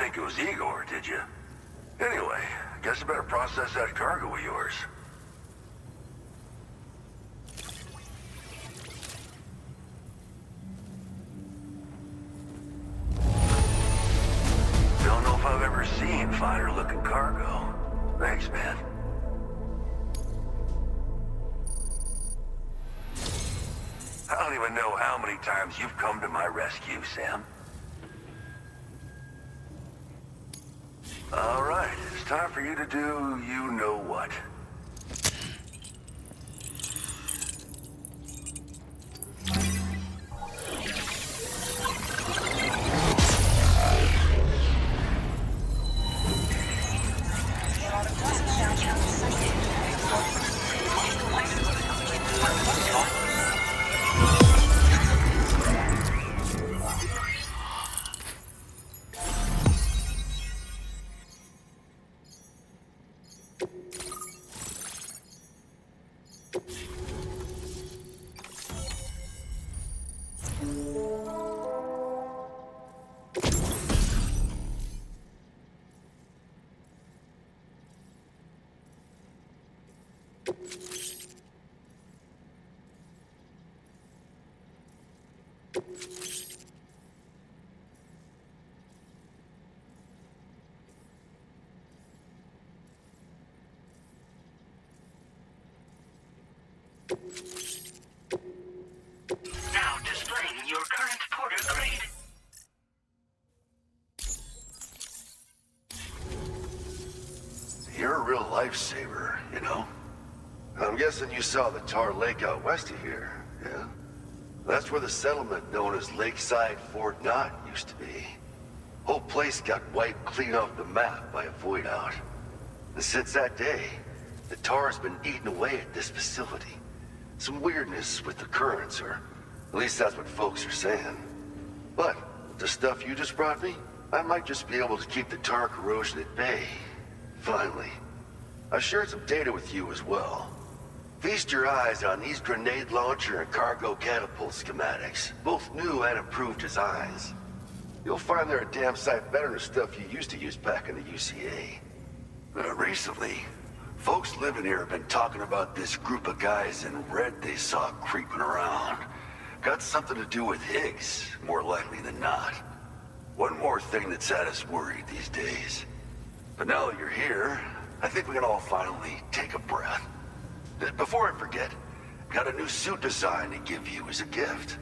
think it was Igor, did you? Anyway, I guess I better process that cargo of yours. Don't know if I've ever seen finer looking cargo. Thanks, man. I don't even know how many times you've come to my rescue, Sam. All right, it's time for you to do you-know-what. Now displaying your current porter grade. You're a real lifesaver, you know? I'm guessing you saw the Tar Lake out west of here, yeah? That's where the settlement known as Lakeside Fort Knott used to be. Whole place got wiped clean off the map by a void out. And since that day, the Tar's been eating away at this facility. Some weirdness with the currents, or at least that's what folks are saying. But with the stuff you just brought me, I might just be able to keep the Tar corrosion at bay. Finally. I've shared some data with you as well. Feast your eyes on these grenade launcher and cargo catapult schematics, both new and improved designs. You'll find they're a damn sight better than stuff you used to use back in the UCA. Recently, folks living here have been talking about this group of guys in red they saw creeping around. Got something to do with Higgs, more likely than not. One more thing that's had us worried these days. But now that you're here, I think we can all finally take a breath. Before I forget, got a new suit design to give you as a gift.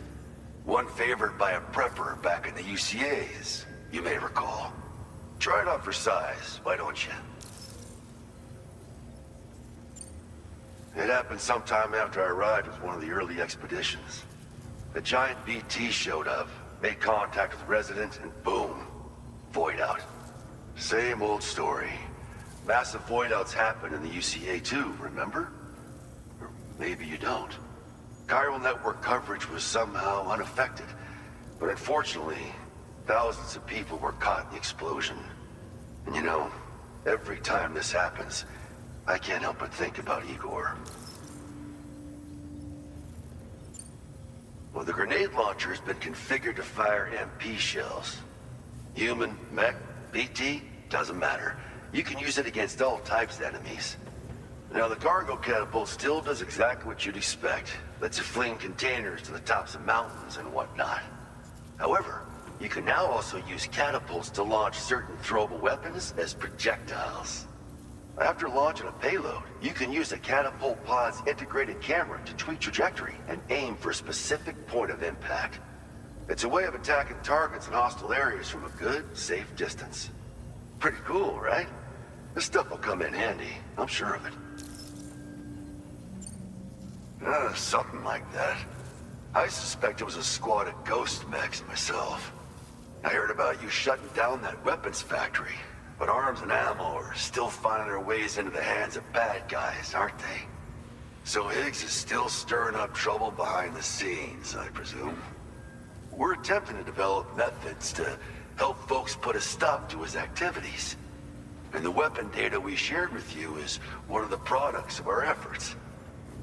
One favored by a prepper back in the UCAs, you may recall. Try it on for size, why don't you? It happened sometime after I arrived with one of the early expeditions. A giant BT showed up, made contact with residents, and boom, void out. Same old story. Massive void outs happen in the UCA too, remember? Or maybe you don't. Chiral network coverage was somehow unaffected, but unfortunately, thousands of people were caught in the explosion. And you know, every time this happens, I can't help but think about Igor. Well, the grenade launcher has been configured to fire MP shells. Human, mech, BT, doesn't matter. You can use it against all types of enemies. Now, the cargo catapult still does exactly what you'd expect. Lets you fling containers to the tops of mountains and whatnot. However, you can now also use catapults to launch certain throwable weapons as projectiles. After launching a payload, you can use a catapult pod's integrated camera to tweak trajectory and aim for a specific point of impact. It's a way of attacking targets in hostile areas from a good, safe distance. Pretty cool, right? This stuff will come in handy, I'm sure of it. Something like that. I suspect it was a squad of ghost mechs myself. I heard about you shutting down that weapons factory, but arms and ammo are still finding their ways into the hands of bad guys, aren't they? So Higgs is still stirring up trouble behind the scenes, I presume. We're attempting to develop methods to help folks put a stop to his activities. And the weapon data we shared with you is one of the products of our efforts.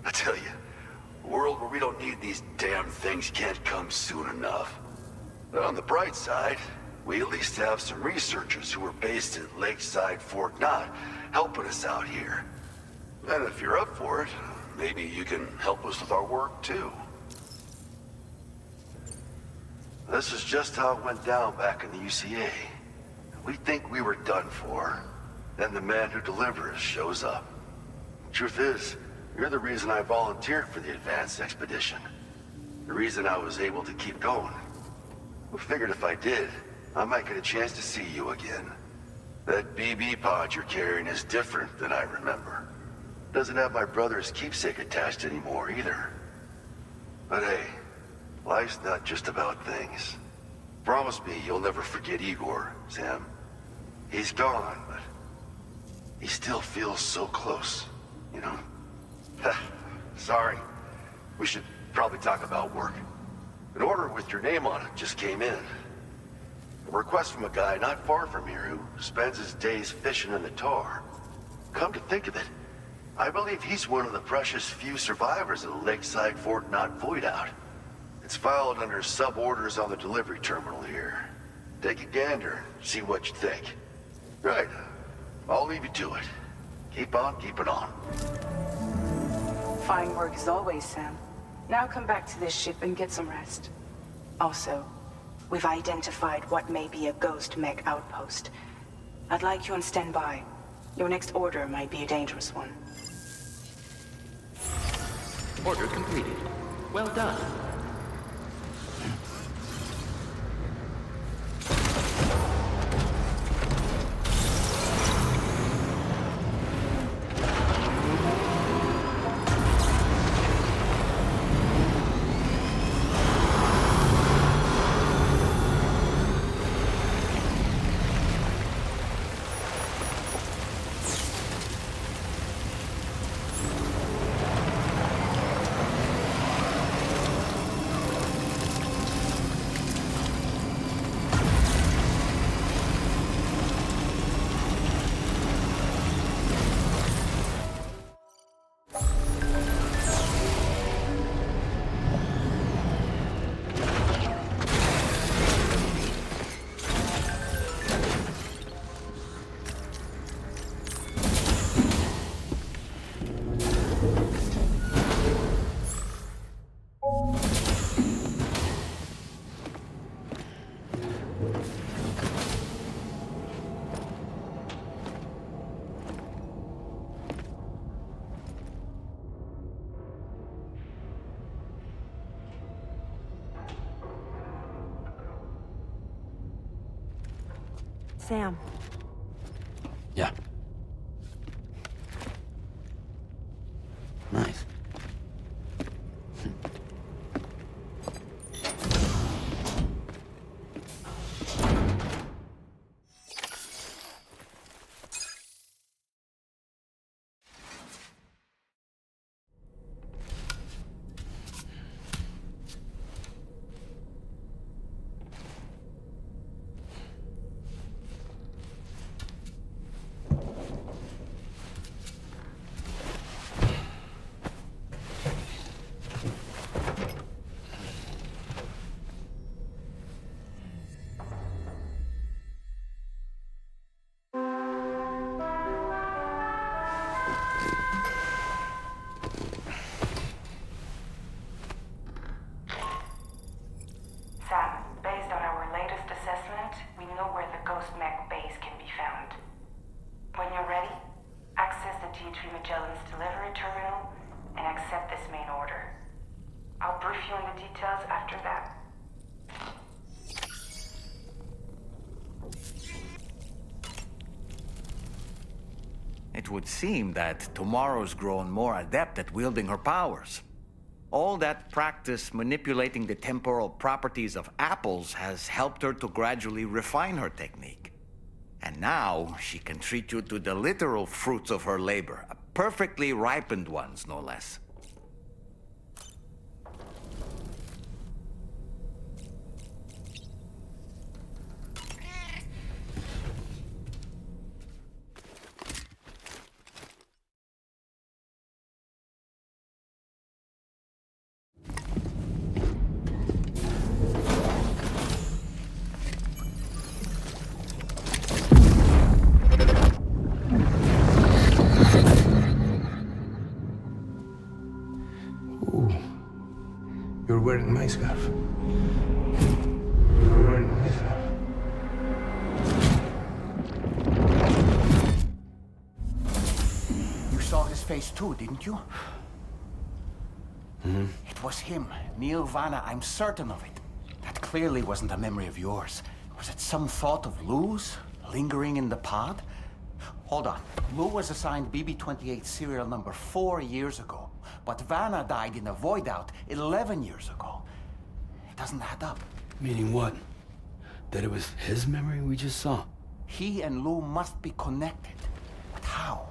I tell you, a world where we don't need these damn things can't come soon enough. But on the bright side, we at least have some researchers who are based at Lakeside Fort Knott helping us out here. And if you're up for it, maybe you can help us with our work too. This is just how it went down back in the UCA. We think we were done for. Then the man who delivers shows up. Truth is, you're the reason I volunteered for the advanced expedition. The reason I was able to keep going. I figured if I did, I might get a chance to see you again. That BB pod you're carrying is different than I remember. Doesn't have my brother's keepsake attached anymore either. But hey, life's not just about things. Promise me you'll never forget Igor, Sam. He's gone, but he still feels so close, you know? Sorry. We should probably talk about work. An order with your name on it just came in. A request from a guy not far from here who spends his days fishing in the tar. Come to think of it, I believe he's one of the precious few survivors of the Lakeside Fort Knott Voidout. It's filed under sub-orders on the delivery terminal here. Take a gander, see what you think. Right. I'll leave you to it. Keep on keeping on. Fine work as always, Sam. Now come back to this ship and get some rest. Also, we've identified what may be a ghost mech outpost. I'd like you on standby. Your next order might be a dangerous one. Order completed. Well done. Sam. Yeah. Nice. Sam, based on our latest assessment, we know where the Ghost Mech base can be found. When you're ready, access the T3 Magellan's delivery terminal and accept this main order. I'll brief you on the details after that. It would seem that tomorrow's grown more adept at wielding her powers. All that practice manipulating the temporal properties of apples has helped her to gradually refine her technique. And now she can treat you to the literal fruits of her labor, perfectly ripened ones, no less. my scarf. You saw his face too, didn't you? Mm-hmm. It was him, Neil Vanna, I'm certain of it. That clearly wasn't a memory of yours. Was it some thought of Lou's, lingering in the pod? Hold on. Lou was assigned BB-28 serial number 4 years ago, but Vanna died in a void out 11 years ago. It doesn't add up. Meaning what? That it was his memory we just saw? He and Lou must be connected. But how?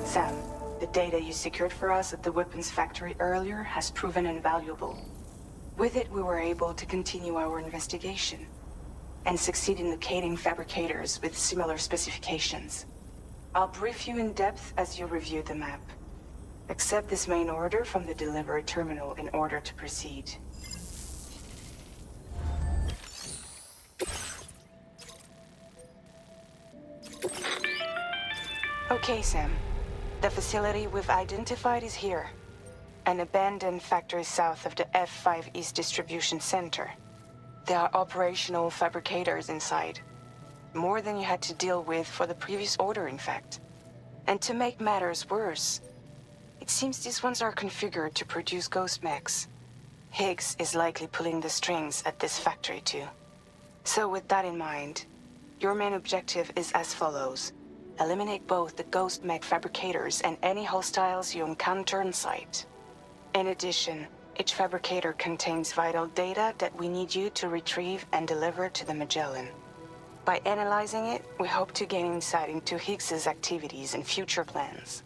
Sam, the data you secured for us at the weapons factory earlier has proven invaluable. With it, we were able to continue our investigation and succeed in locating fabricators with similar specifications. I'll brief you in depth as you review the map. Accept this main order from the delivery terminal in order to proceed. Okay, Sam. The facility we've identified is here. An abandoned factory south of the F5 East Distribution Center. There are operational fabricators inside. More than you had to deal with for the previous order, in fact. And to make matters worse, it seems these ones are configured to produce ghost mechs. Higgs is likely pulling the strings at this factory too. So with that in mind, your main objective is as follows. Eliminate both the ghost mech fabricators and any hostiles you encounter on site. In addition, each fabricator contains vital data that we need you to retrieve and deliver to the Magellan. By analyzing it, we hope to gain insight into Higgs's activities and future plans.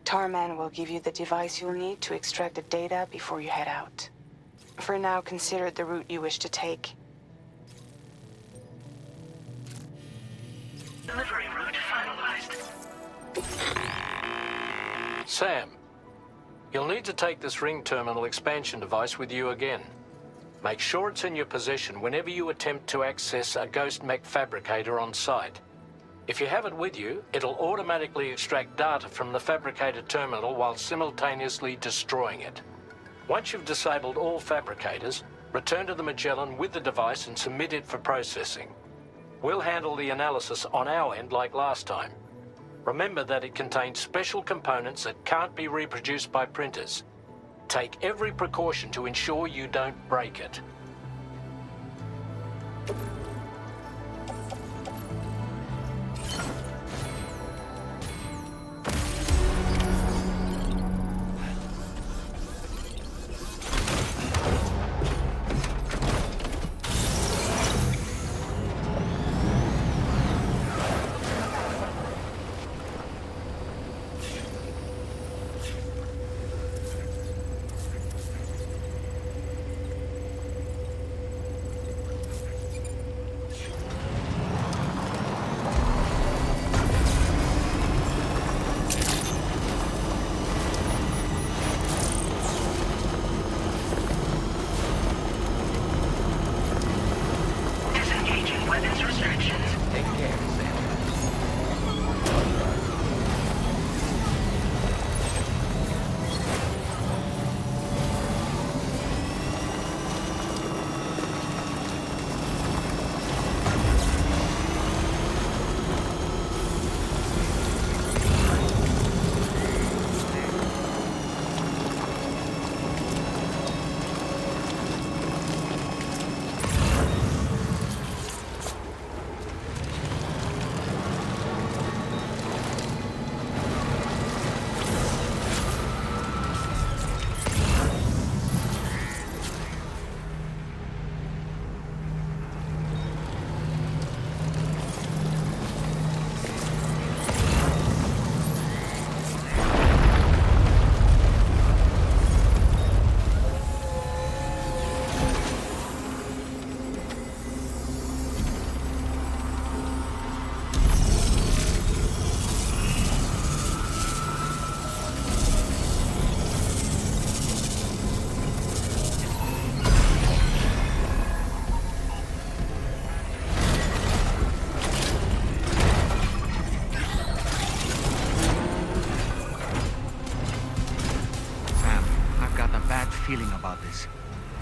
Tarman will give you the device you'll need to extract the data before you head out. For now, consider the route you wish to take. Delivery route finalized. Sam, you'll need to take this ring terminal expansion device with you again. Make sure it's in your possession whenever you attempt to access a ghost mech fabricator on site. If you have it with you, it'll automatically extract data from the fabricator terminal while simultaneously destroying it. Once you've disabled all fabricators, return to the Magellan with the device and submit it for processing. We'll handle the analysis on our end like last time. Remember that it contains special components that can't be reproduced by printers. Take every precaution to ensure you don't break it. Disengaging weapons restrictions. Take care, Sam.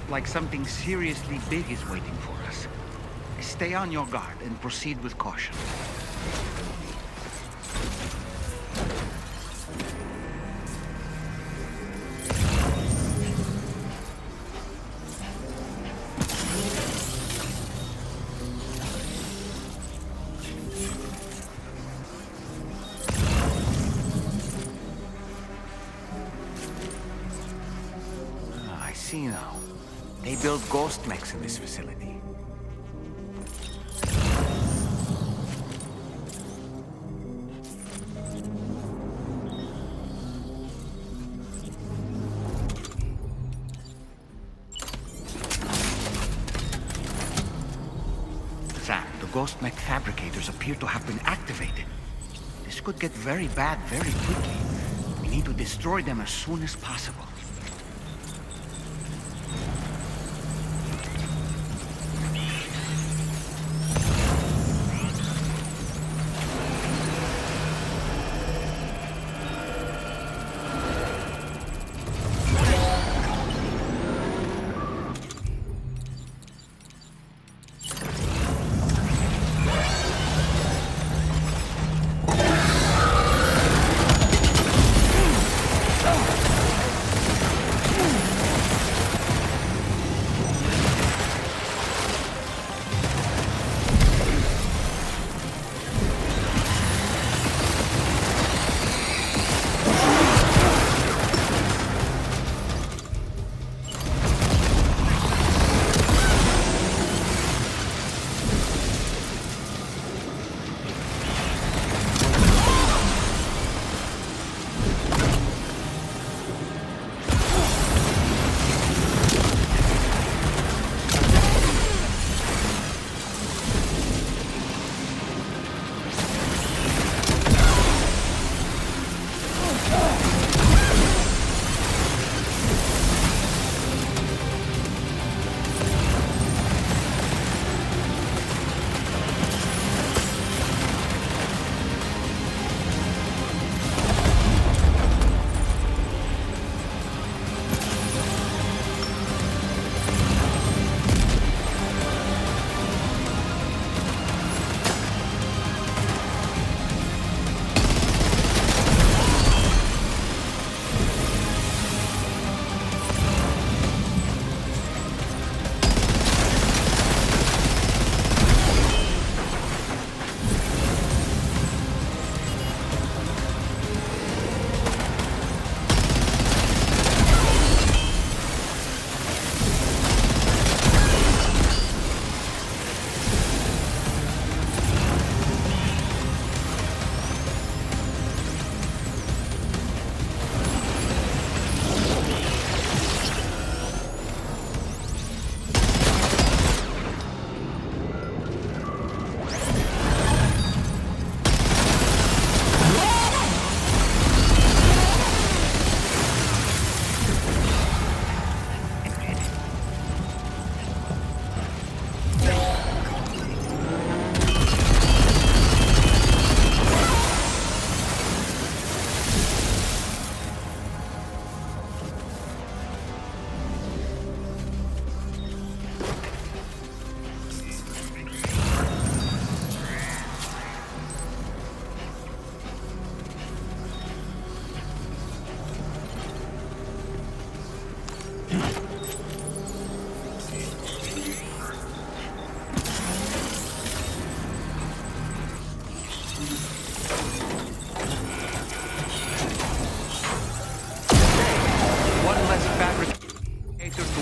like something seriously big is waiting for us. Stay on your guard and proceed with caution. I see now. They build ghost mechs in this facility. Sam, the ghost mech fabricators appear to have been activated. This could get very bad very quickly. We need to destroy them as soon as possible.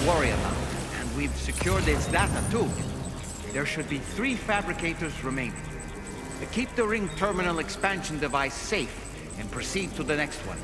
worry about. And we've secured its data too. There should be 3 fabricators remaining. Keep the ring terminal expansion device safe and proceed to the next one.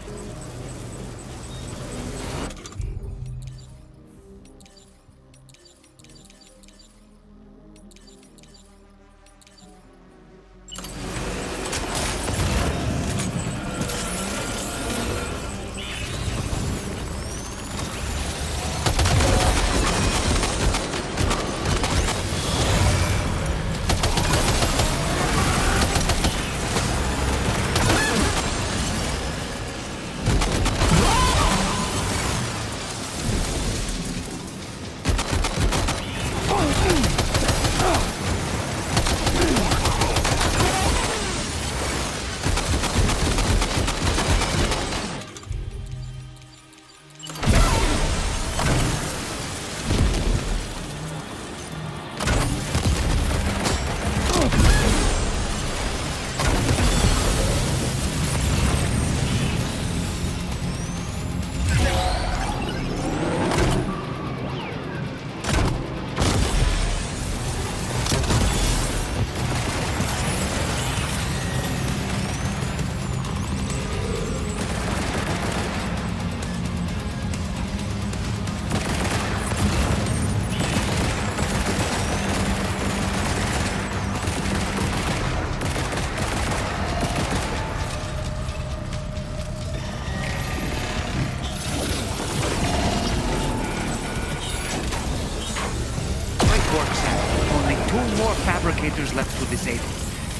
work, Sam. Only 2 more fabricators left to disable.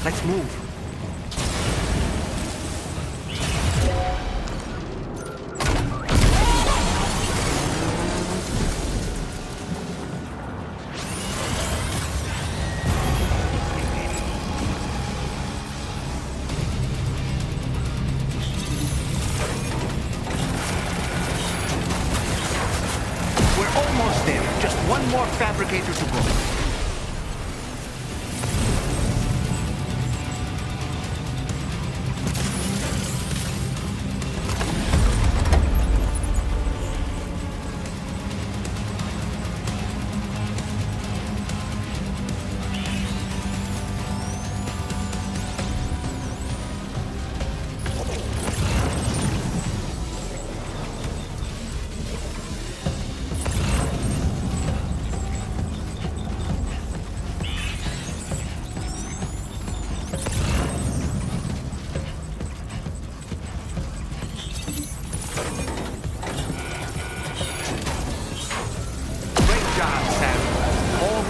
Let's move. Almost there. Just 1 more fabricator to go.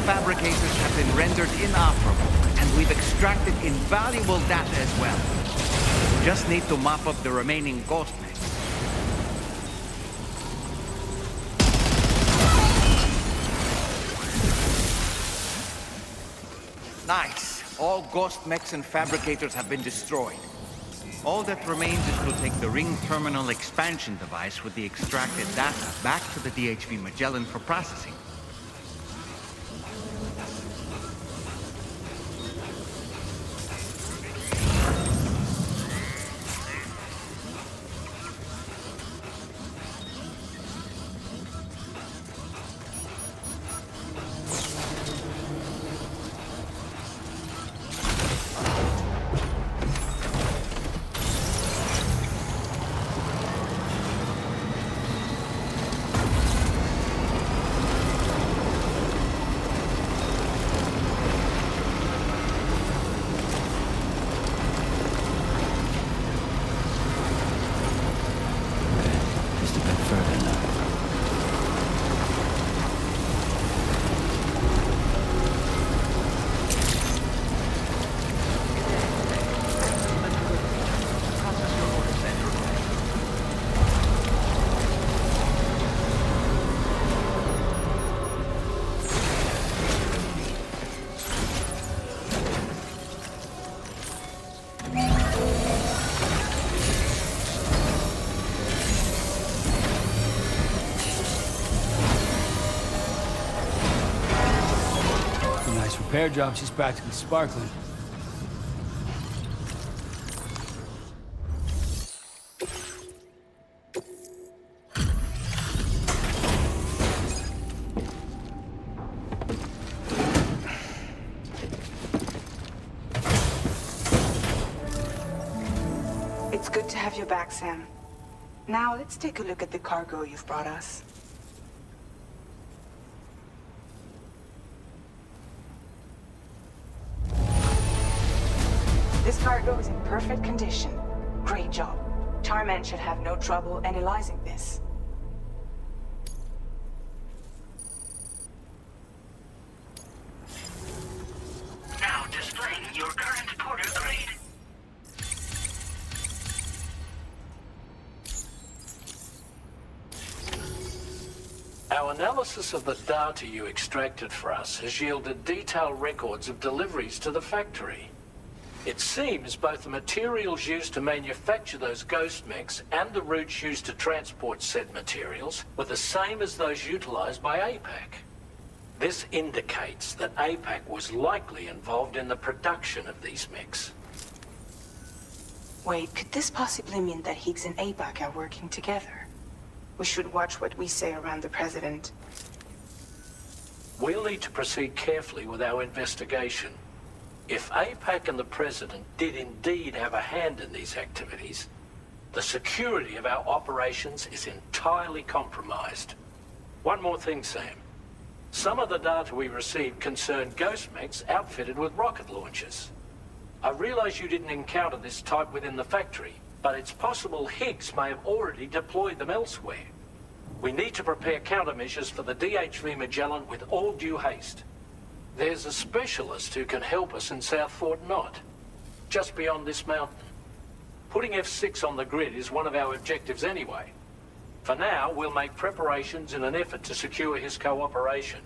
Fabricators have been rendered inoperable, and we've extracted invaluable data as well. Just need to mop up the remaining ghost mechs. Nice. All ghost mechs and fabricators have been destroyed. All that remains is to take the ring terminal expansion device with the extracted data back to the DHV Magellan for processing. Repair job, she's practically sparkling. It's good to have you back, Sam. Now let's take a look at the cargo you've brought us. This cargo is in perfect condition. Great job. Tarman should have no trouble analyzing this. Now displaying your current porter grade. Our analysis of the data you extracted for us has yielded detailed records of deliveries to the factory. It seems both the materials used to manufacture those ghost mechs and the routes used to transport said materials were the same as those utilized by APAC. This indicates that APAC was likely involved in the production of these mechs. Wait, could this possibly mean that Higgs and APAC are working together? We should watch what we say around the President. We'll need to proceed carefully with our investigation. If APAC and the President did indeed have a hand in these activities, the security of our operations is entirely compromised. One more thing, Sam. Some of the data we received concerned ghost mechs outfitted with rocket launchers. I realize you didn't encounter this type within the factory, but it's possible Higgs may have already deployed them elsewhere. We need to prepare countermeasures for the DHV Magellan with all due haste. There's a specialist who can help us in South Fort Knott, just beyond this mountain. Putting F6 on the grid is one of our objectives anyway. For now, we'll make preparations in an effort to secure his cooperation.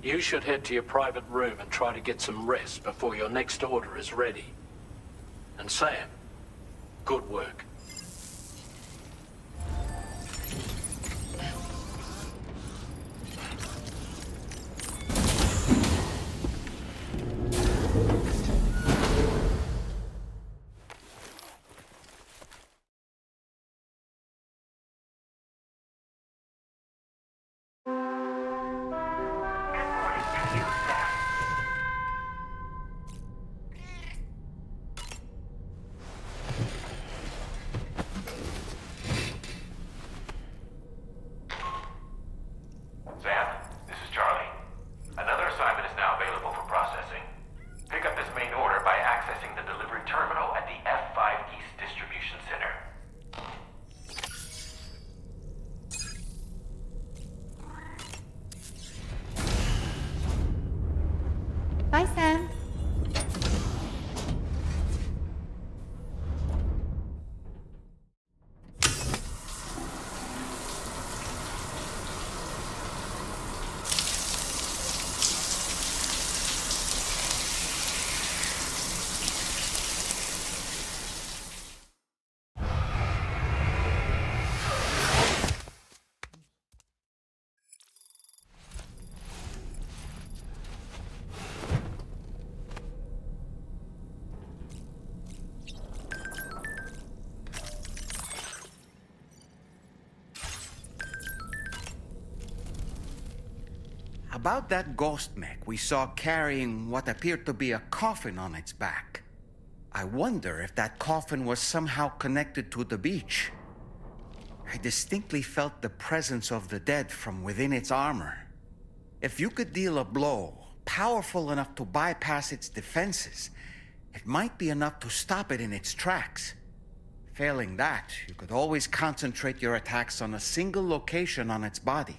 You should head to your private room and try to get some rest before your next order is ready. And Sam, good work. Sam, this is Charlie. Another assignment is now available for processing. Pick up this main order by accessing the delivery terminal at the F5 East Distribution Center. Bye, Sam. About that ghost mech we saw carrying what appeared to be a coffin on its back. I wonder if that coffin was somehow connected to the beach. I distinctly felt the presence of the dead from within its armor. If you could deal a blow powerful enough to bypass its defenses, it might be enough to stop it in its tracks. Failing that, you could always concentrate your attacks on a single location on its body.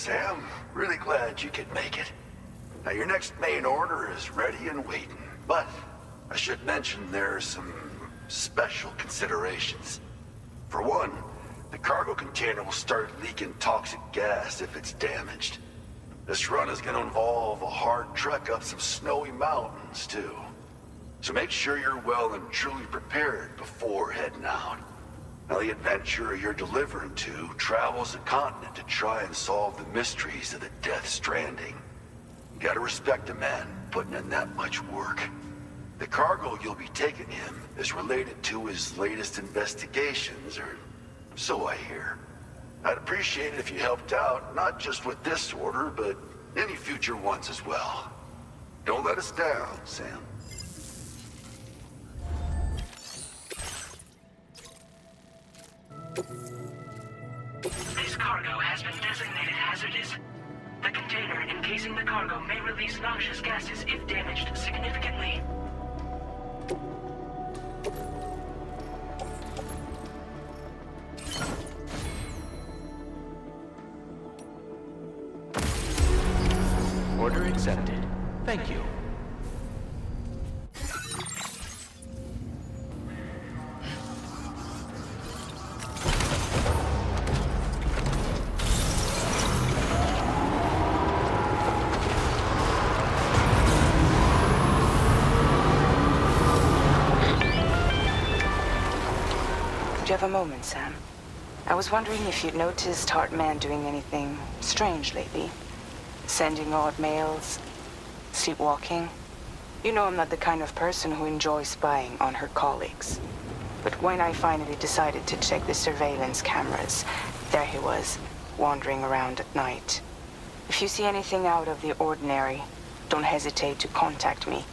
Sam. Really glad you could make it. Now, your next main order is ready and waiting. But I should mention there are some special considerations. For one, the cargo container will start leaking toxic gas if it's damaged. This run is going to involve a hard trek up some snowy mountains, too. So make sure you're well and truly prepared before heading out. Now, the adventurer you're delivering to travels the continent to try and solve the mysteries of the Death Stranding. You gotta respect a man putting in that much work. The cargo you'll be taking him is related to his latest investigations, or so I hear. I'd appreciate it if you helped out, not just with this order, but any future ones as well. Don't let us down, Sam. This cargo has been designated hazardous. The container encasing the cargo may release noxious gases if damaged significantly. Order accepted. Thank you. you have a moment, Sam? I was wondering if you'd noticed Hartman doing anything strange lately. Sending odd mails, sleepwalking. You know I'm not the kind of person who enjoys spying on her colleagues. But when I finally decided to check the surveillance cameras, there he was, wandering around at night. If you see anything out of the ordinary, don't hesitate to contact me.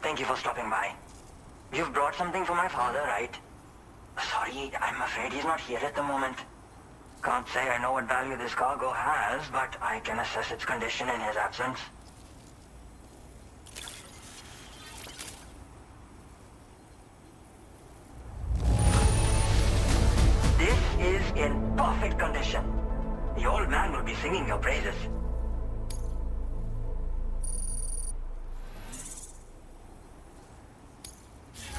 Thank you for stopping by. You've brought something for my father, right? Sorry, I'm afraid he's not here at the moment. Can't say I know what value this cargo has, but I can assess its condition in his absence. This is in perfect condition. The old man will be singing your praises.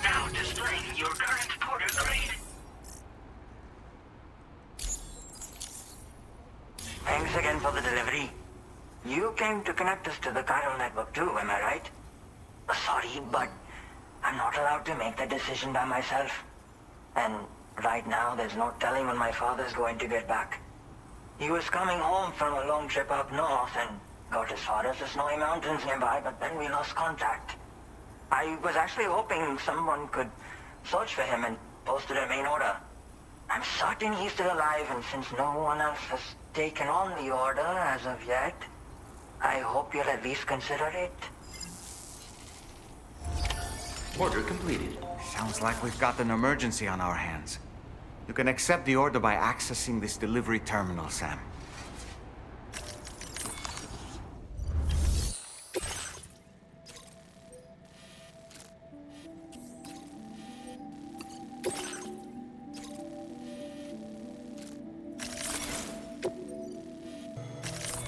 Now displaying your current porter grade. Thanks again for the delivery. You came to connect us to the chiral network too, am I right? Sorry, but I'm not allowed to make that decision by myself. And right now, there's no telling when my father's going to get back. He was coming home from a long trip up north and got as far as the snowy mountains nearby, but then we lost contact. I was actually hoping someone could search for him and posted a main order. I'm certain he's still alive, and since no one else has taken on the order as of yet, I hope you'll at least consider it. Order completed. Sounds like we've got an emergency on our hands. You can accept the order by accessing this delivery terminal, Sam.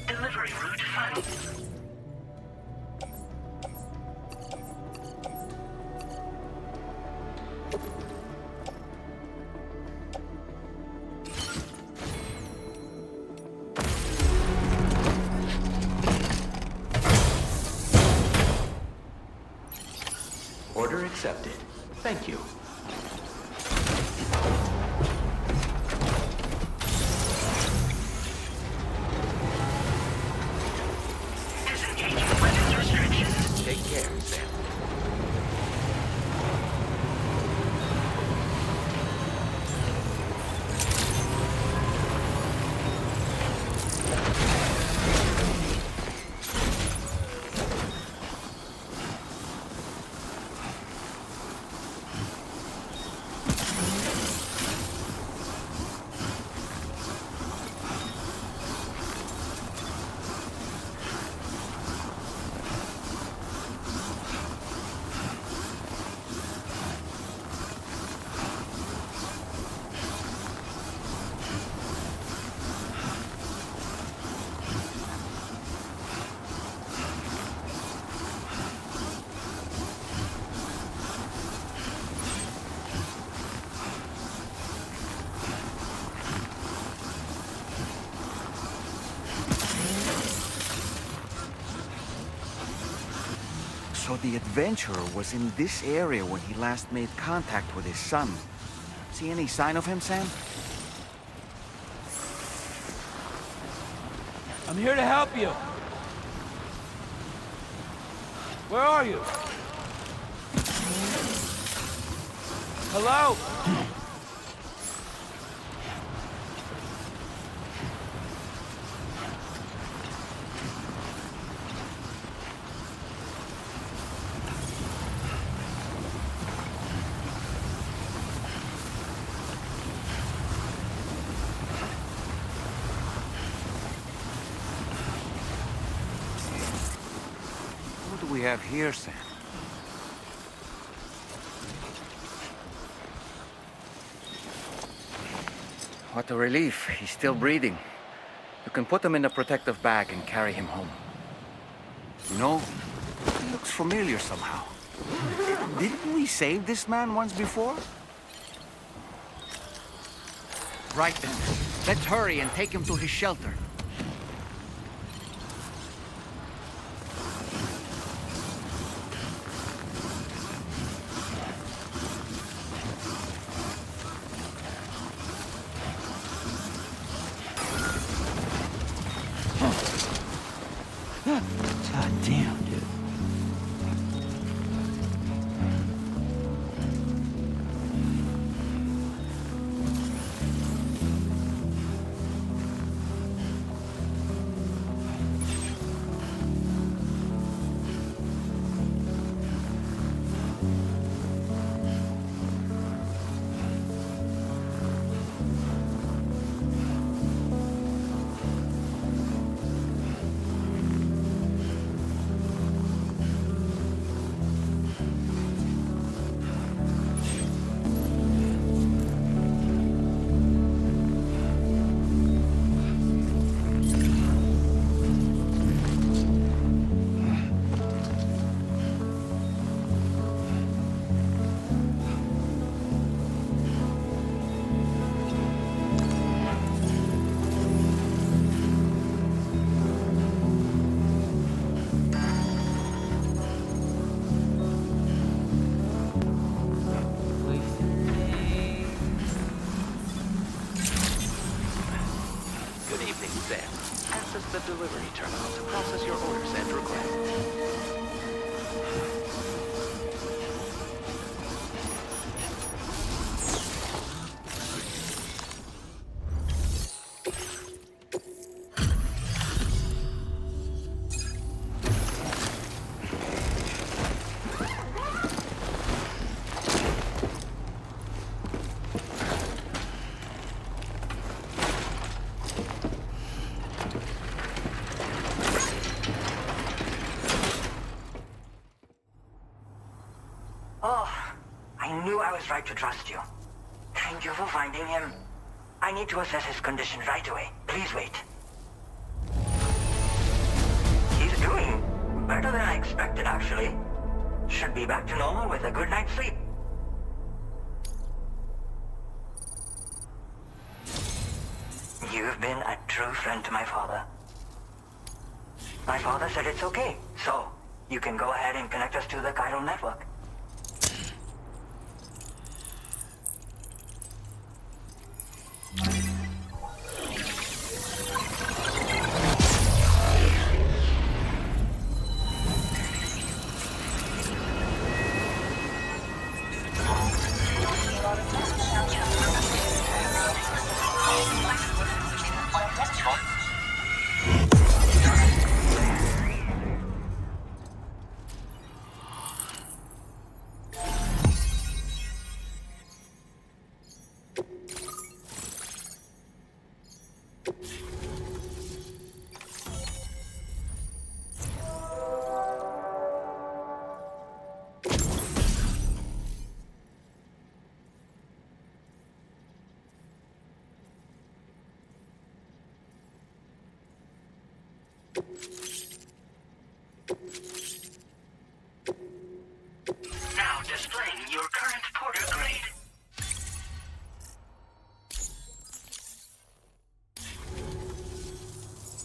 Delivery route found. accepted. Thank you. Disengaging weapons restrictions. Take care, Sam. So the adventurer was in this area when he last made contact with his son. See any sign of him, Sam? I'm here to help you. Where are you? Hello? What do we have here, Sam? What a relief. He's still breathing. You can put him in a protective bag and carry him home. You know, he looks familiar somehow. Didn't we save this man once before? Right then. Let's hurry and take him to his shelter. God damn, dude. Good evening, Sam. Access the delivery terminal to process your orders and requests. Oh, I knew I was right to trust you. Thank you for finding him. I need to assess his condition right away. Please wait. He's doing better than I expected, actually. Should be back to normal with a good night's sleep. You've been a true friend to my father. My father said it's okay, so you can go ahead and connect us to the chiral network.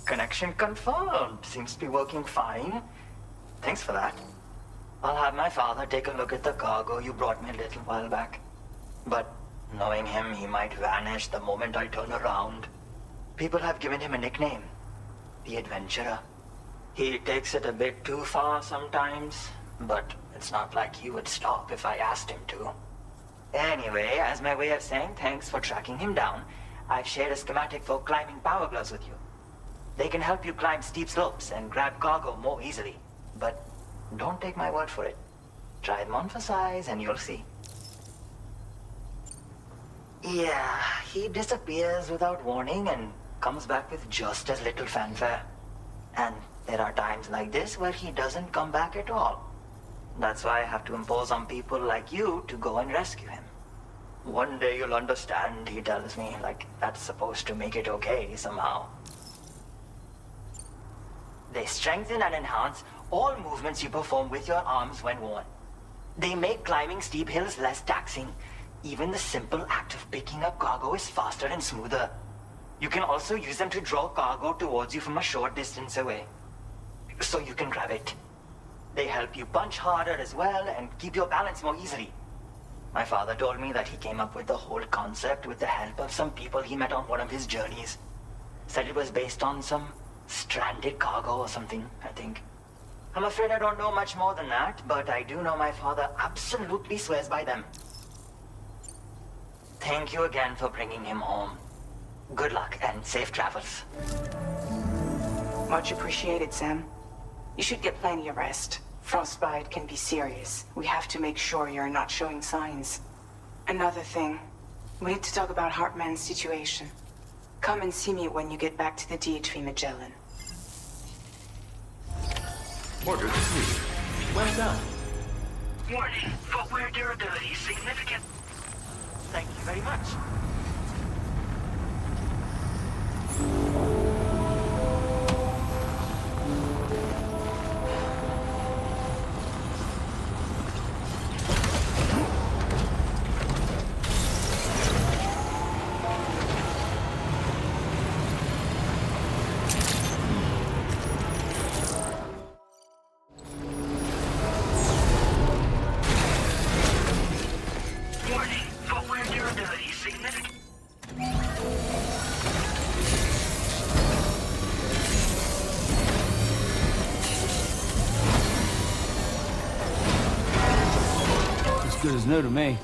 Connection confirmed. Seems to be working fine. Thanks for that. I'll have my father take a look at the cargo you brought me a little while back. But knowing him, he might vanish the moment I turn around. People have given him a nickname. The Adventurer. He takes it a bit too far sometimes, but it's not like he would stop if I asked him to. Anyway, as my way of saying thanks for tracking him down, I've shared a schematic for climbing power gloves with you. They can help you climb steep slopes and grab cargo more easily. But don't take my word for it. Try them on for size and you'll see. Yeah, he disappears without warning and comes back with just as little fanfare. And there are times like this where he doesn't come back at all. That's why I have to impose on people like you to go and rescue him. One day you'll understand, he tells me, like that's supposed to make it okay somehow. They strengthen and enhance all movements you perform with your arms when worn. They make climbing steep hills less taxing. Even the simple act of picking up cargo is faster and smoother. You can also use them to draw cargo towards you from a short distance away, so you can grab it. They help you punch harder as well and keep your balance more easily. My father told me that he came up with the whole concept with the help of some people he met on one of his journeys. Said it was based on some stranded cargo or something, I think. I'm afraid I don't know much more than that, but I do know my father absolutely swears by them. Thank you again for bringing him home. Good luck and safe travels. Much appreciated, Sam. You should get plenty of rest. Frostbite can be serious. We have to make sure you're not showing signs. Another thing, we need to talk about Hartman's situation. Come and see me when you get back to the DHV Magellan. Order received. Well done. Warning, footwear durability significant. Thank you very much. Warning, footwear durability significant. As good as new to me.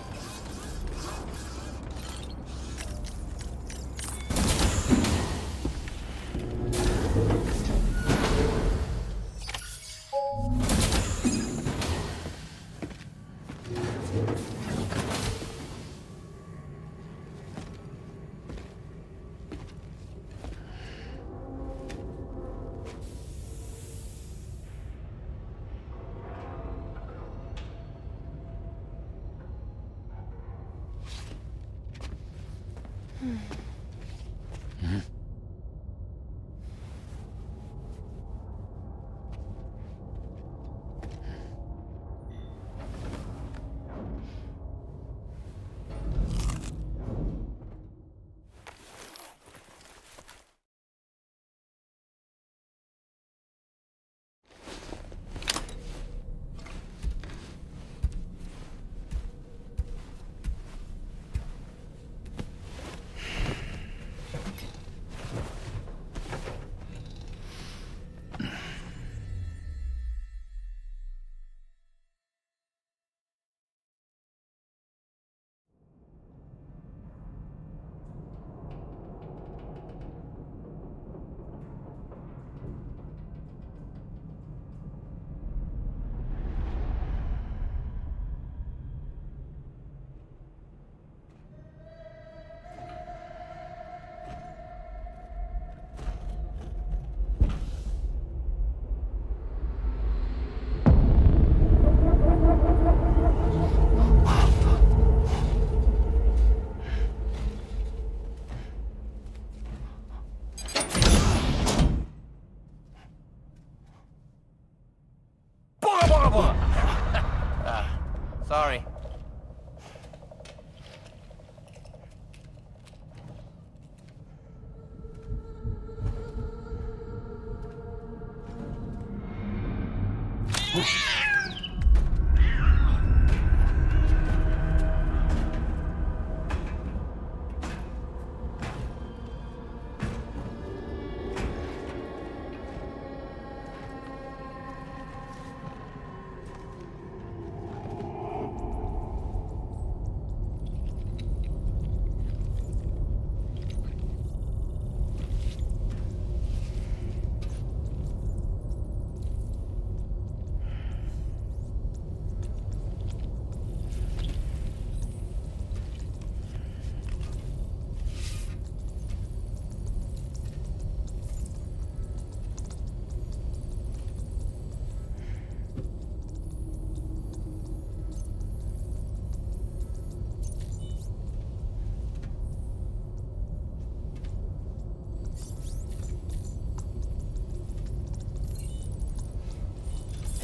Sorry.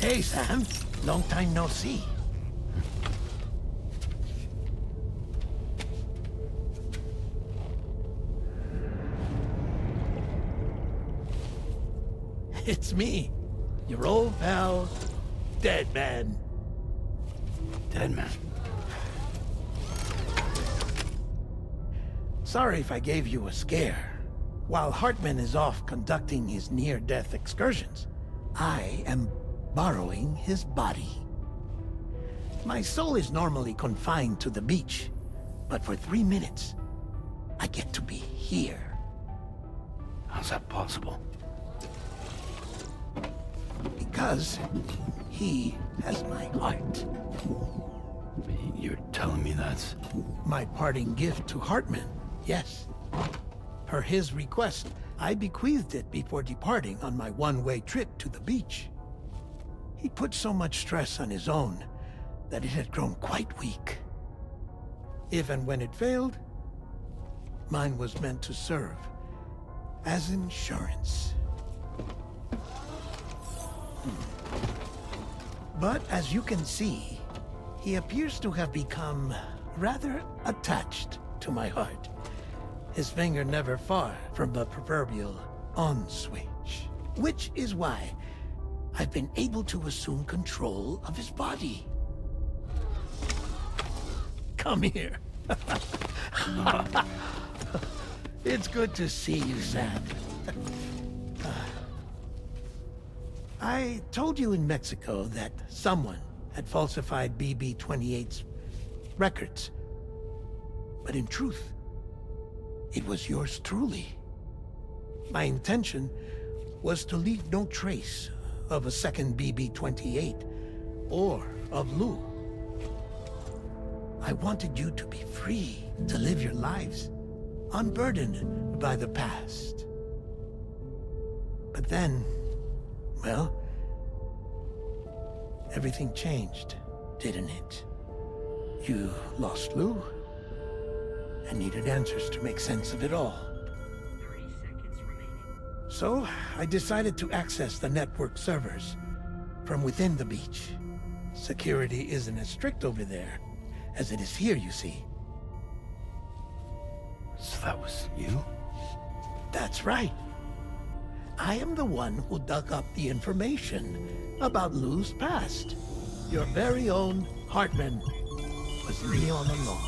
Hey, Sam. Long time no see. It's me, your old pal, Dead Man. Dead Man? Sorry if I gave you a scare. While Hartman is off conducting his near-death excursions, I am borrowing his body. My soul is normally confined to the beach, but for 3 minutes, I get to be here. How's that possible? Because he has my heart. You're telling me that's... My parting gift to Hartman, yes. Per his request, I bequeathed it before departing on my one-way trip to the beach. He put so much stress on his own that it had grown quite weak. If and when it failed, mine was meant to serve as insurance. But as you can see, he appears to have become rather attached to my heart. His finger never far from the proverbial on switch, which is why I've been able to assume control of his body. Come here. It's good to see you, Sam. I told you in Mexico that someone had falsified BB-28's records. But in truth, it was yours truly. My intention was to leave no trace of a second BB-28 or of Lou. I wanted you to be free to live your lives, unburdened by the past. But then, well, everything changed, didn't it? You lost Lou, and needed answers to make sense of it all. 30 seconds remaining. So, I decided to access the network servers from within the beach. Security isn't as strict over there as it is here, you see. So that was you? That's right. I am the one who dug up the information about Lou's past. Your very own Hartman was me all along.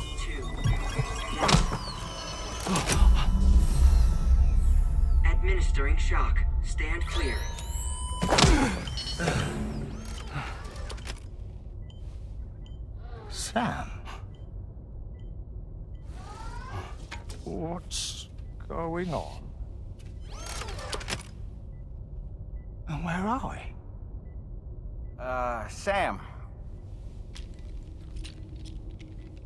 Administering shock. Stand clear. Sam? What's going on? And where are we? Sam.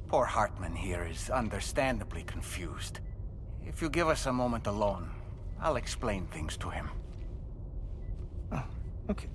Poor Hartman here is understandably confused. If you give us a moment alone, I'll explain things to him. Oh, okay.